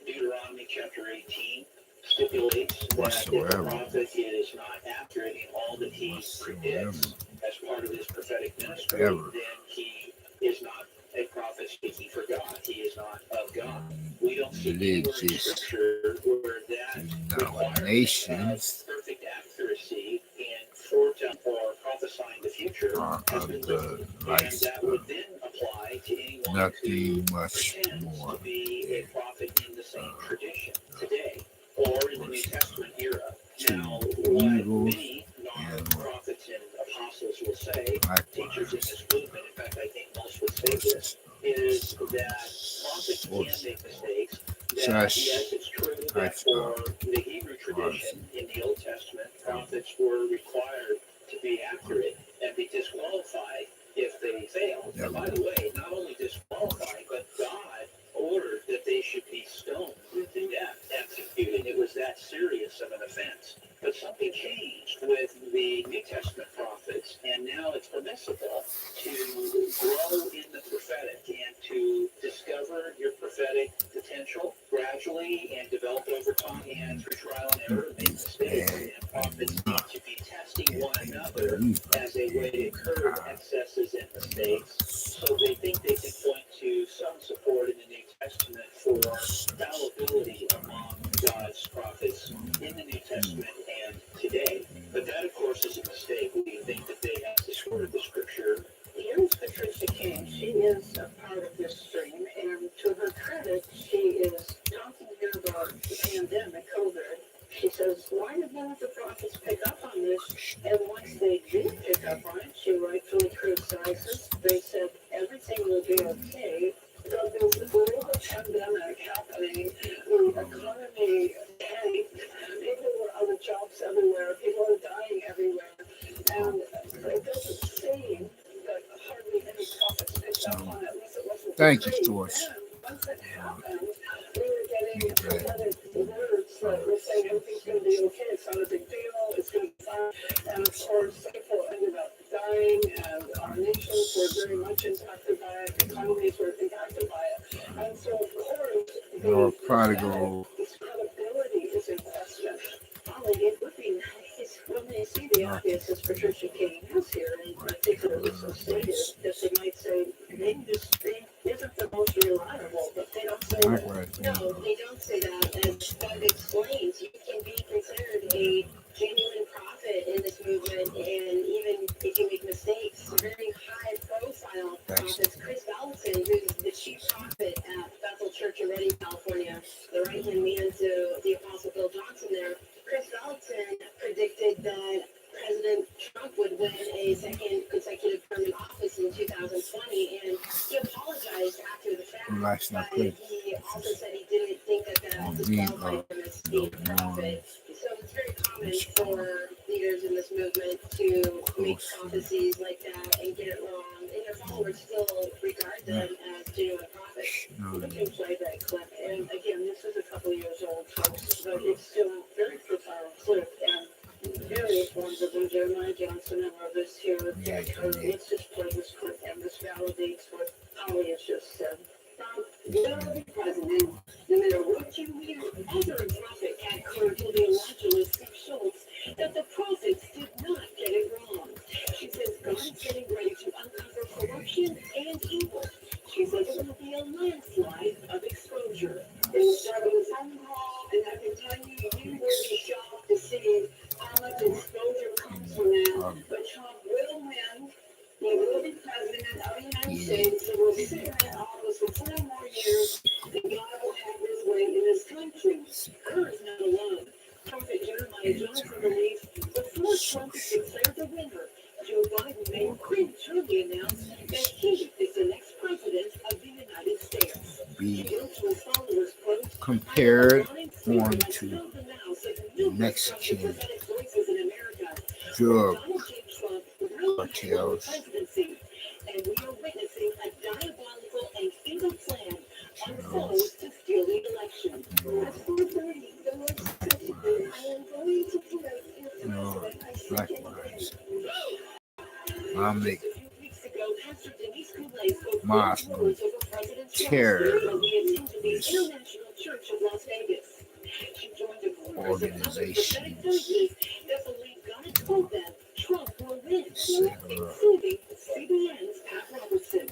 Deuteronomy chapter 18 stipulates that if a whatsoever. prophet is not accurate in all that he predicts as part of his prophetic ministry, Whatever. then he is not a prophet speaking for God. He is not of God. We don't see anywhere in Religious Scripture where that requirement of denominations perfect accuracy in foretelling or prophesying the future are has of been the listed. And likes that would of then apply to anyone nothing who much pretends more to be than a prophet in the same tradition today or in the New Testament era. Now, what evils many and non-prophets and apostles will say, teachers in likewise this movement, in fact, I think most would say this, is that prophets can make mistakes. That such yes, it's true that types for of the Hebrew tradition policy in the Old Testament, prophets were required to be accurate and be disqualified if they failed. And by the way, not only disqualified, but God ordered that they should be stoned to death, executed. It was that serious of an offense. But something changed with the New Testament prophets, and now it's permissible to grow in the prophetic and to discover your prophetic potential gradually and develop over time and through trial and error, make mistakes. And prophets need to be testing one another as a way to curb excesses and mistakes. So they think they can point to some support in the New Testament for fallibility among God's prophets in the New Testament and today. But that, of course, is a mistake. We think that they have distorted the scripture. Here's Patricia King. She is a part of this stream, and to her credit, she is talking here about the pandemic, COVID. She says, why did none of the prophets pick up on this? And once they did pick up on it, she rightfully criticizes. They said everything will be okay. So there's a global pandemic happening, the economy tanked, people were out of jobs everywhere, people are dying everywhere, and it doesn't seem that hardly any prophets picked up on it, at least it wasn't. Thank you, George. Once it happened, we were getting prophetic words that were saying everything's going to be okay, it's not a big deal, it's going to be fine. And of course, people ended up dying, and our nations were very much impacted by it, economies were impacted by it. And so, of course, your prodigal this credibility is in question. Holly, it would be nice when they see the obvious, as Patricia King has here, and particularly so stated, that they might say, maybe this thing isn't the most reliable, but they don't say that. No, they don't say that. As Doug explains, you can be considered a genuine prophet in this movement, and even if you make mistakes, very high profile prophets. Chris Valentin, who's the chief prophet at Bethel Church in Redding, California, the right hand man to the Apostle Bill Johnson there. Chris Valentin predicted that President Trump would win a second consecutive term in office in 2020, and he apologized after the fact. But he also said he didn't think that that disqualified him as a prophet. So it's very common for leaders in this movement to make prophecies like that and get it wrong, and their followers still regard them as genuine prophets. We can play that clip. And again, this is a couple years old, folks, but it's still a very profound clip. And various ones of them, Jeremiah Johnson and others here. Let's just play this clip, and this validates what Holly has just said. You're the president, no matter what you hear, other prophet at Colonel Evangelist Steve Schultz, that the prophets did not get it wrong. She says God is getting ready to uncover corruption and evil. She says it will be a landslide of exposure. They will start with a phone call, and I can tell you, you will be shocked to see how much exposure comes from that. But Trump will win. He will be president of the United States. He will sit in that office for 4 more years. compared on to Mexican drug cartels. And we are witnessing a diabolical and evil plan You of know, those to steal the election. As for the Lord said to me, I am going to pray you know, I said, likewise, Islamic a few weeks ago, Pastor Denise Kool-Aid spoke Muslim words over President Trump terrorist when he attended the International Church of Las Vegas. She joined a chorus of other prophetic organizations, voices that believe God told them Trump will win, etc., including CBN's Pat Robertson.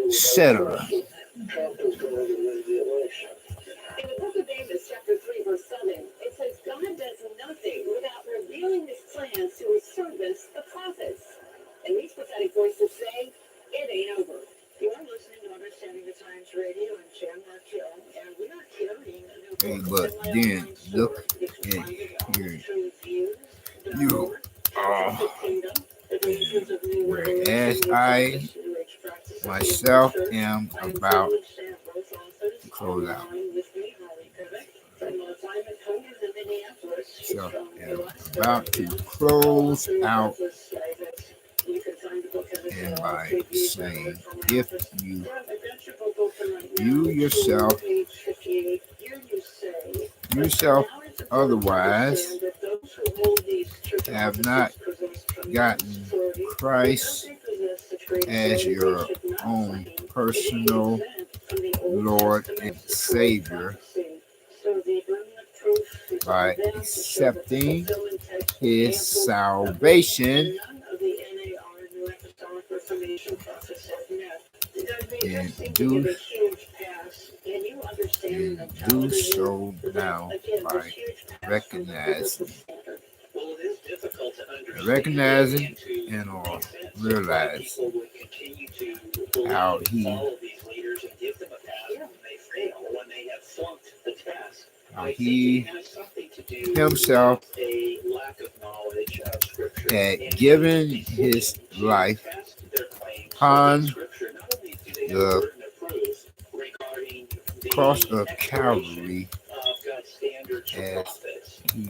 etc. Trump is going to win the election. In the book of Amos, chapter 3, verse 7, it says, God does nothing without revealing his plans to his servants, the prophets. And these prophetic voices say, it ain't over. You are listening to Understanding the Times Radio and Jan Markell, and we are carrying a new Hey, book. but then look at here. You are, whereas I myself am about to close out. So am about to close out, and by saying, if you yourself otherwise have not gotten Christ as your own personal Lord and Savior by accepting his salvation, and do so now by recognizing and or realize how he himself had given his life upon the cross of Calvary as he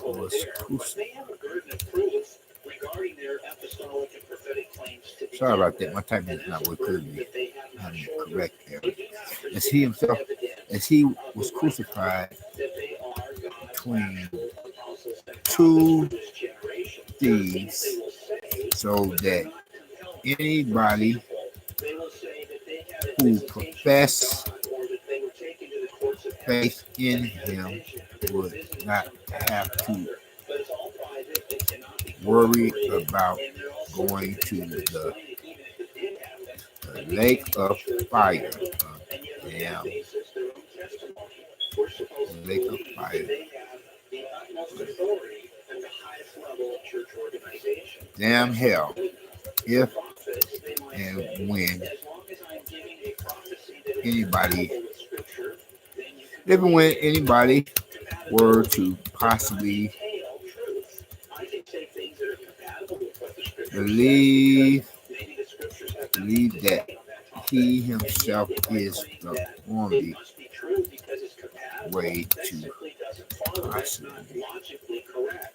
was crucified. Sorry about that. My typing is not what could be. I'm correct there. As he himself, as he was crucified between two thieves, so that anybody who profess faith in him would not have to worry about going to the lake of fire. Damn. Lake of fire. Damn hell. If and when anybody were to possibly believe that he himself is the only way to possibly acquire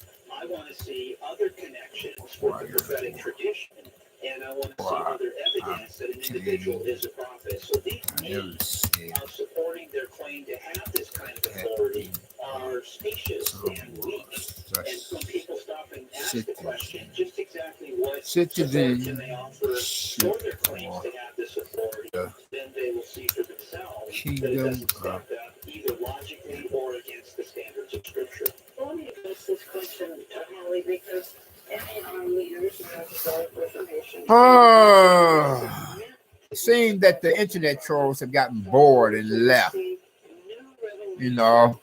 And I want to see other evidence that an individual is a prophet. So these men supporting their claim to have this kind of authority are specious and weak. And when people stop and ask the question, just exactly what support can they offer for their claims to have this authority, then they will see for themselves that it doesn't stack up either logically or against the standards of Scripture. Let me address this question to Holly because NAR leaders have information. Seeing that the internet trolls have gotten bored and left, you know,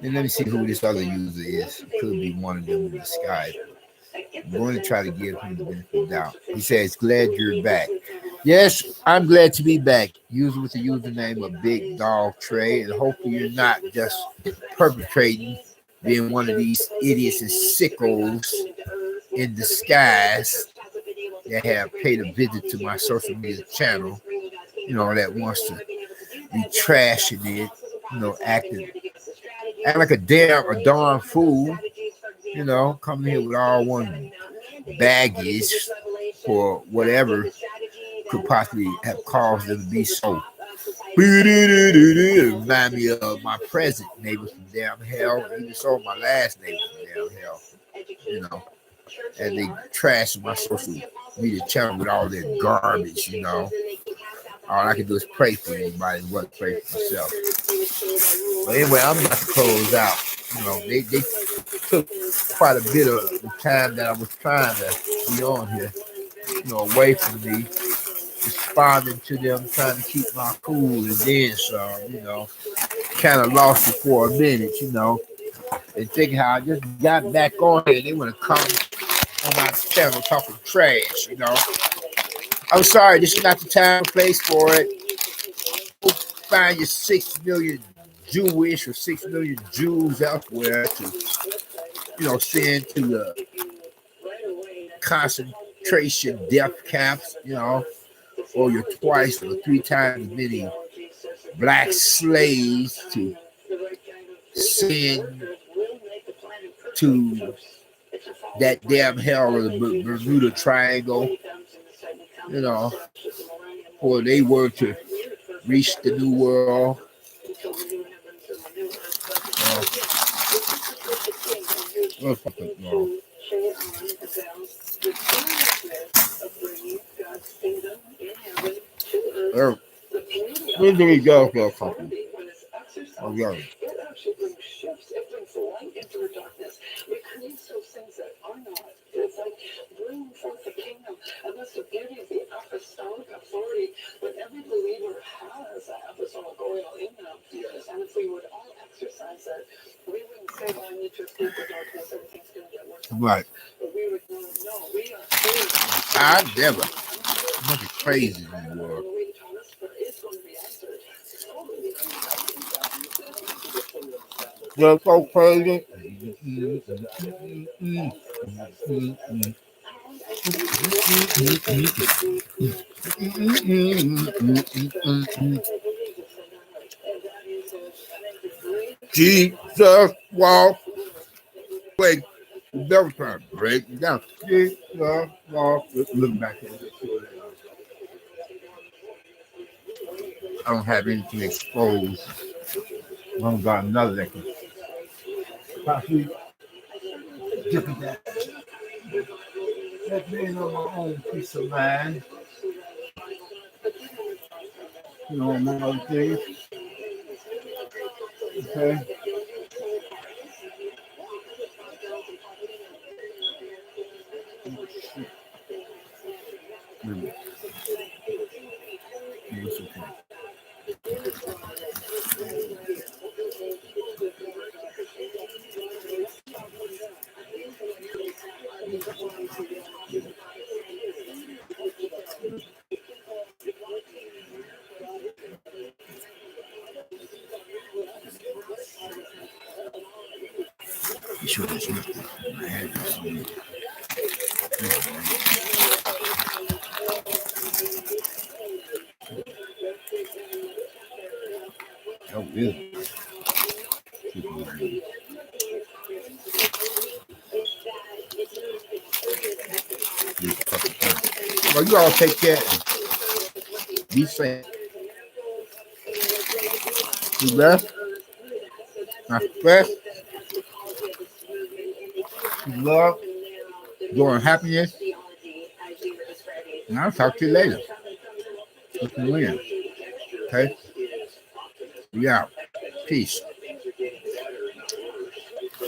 and let me see who this other user is. It could be one of them in the sky. I'm going to try to give him the benefit of the doubt. He says, glad you're back. Yes, I'm glad to be back. User with the username of Big Dog Trey, and hopefully you're not just perpetrating being one of these idiots and sickos in disguise that have paid a visit to my social media channel, you know, that wants to be trashing it, acting like a darn fool, coming here with all one baggage for whatever could possibly have caused them to be so. Remind me of my present neighbors from damn hell, and even so my last neighbors from damn hell, and they trash my social media channel with all their garbage, All I can do is pray for anybody and what pray for myself. But anyway, I'm about to close out. They took quite a bit of the time that I was trying to be on here, away from me, responding to them, trying to keep my cool, and then some, kind of lost it for a minute, and thinking how I just got back on here, and they want to come on my channel talking trash, I'm sorry, this is not the time or place for it. Go find your 6 million Jewish or 6 million Jews elsewhere to, send to the concentration death camps, or your twice or 3 times as many black slaves to send to that damn hell of the Bermuda Triangle, or they were to reach the New World. Where do we go for a couple? Oh, yeah. It actually brings shifts. It brings light into the darkness. It creates those things that are not. It's like bringing forth the kingdom. And that's the beauty of the apostolic authority that every believer has that apostolic oil in them. Yes. And if we would all exercise it, we wouldn't say, well, I need to escape the darkness, everything's going to get worse. Right. But we would know, no, we are saved. I never. I'm looking crazy in the world. You're so crazy. Jesus walk. Wait, never trying to break it down. Jesus walk. Look back at it. I don't have anything exposed. I don't got another that can possibly different that. That's being on my own peace of mind. Among other things. Okay. It's okay. Sure, that's not my address. Oh, really? Well, you all take care. Be safe. You left? My best. Love, joy, and happiness. And I'll talk to you later. Okay? We out. Peace.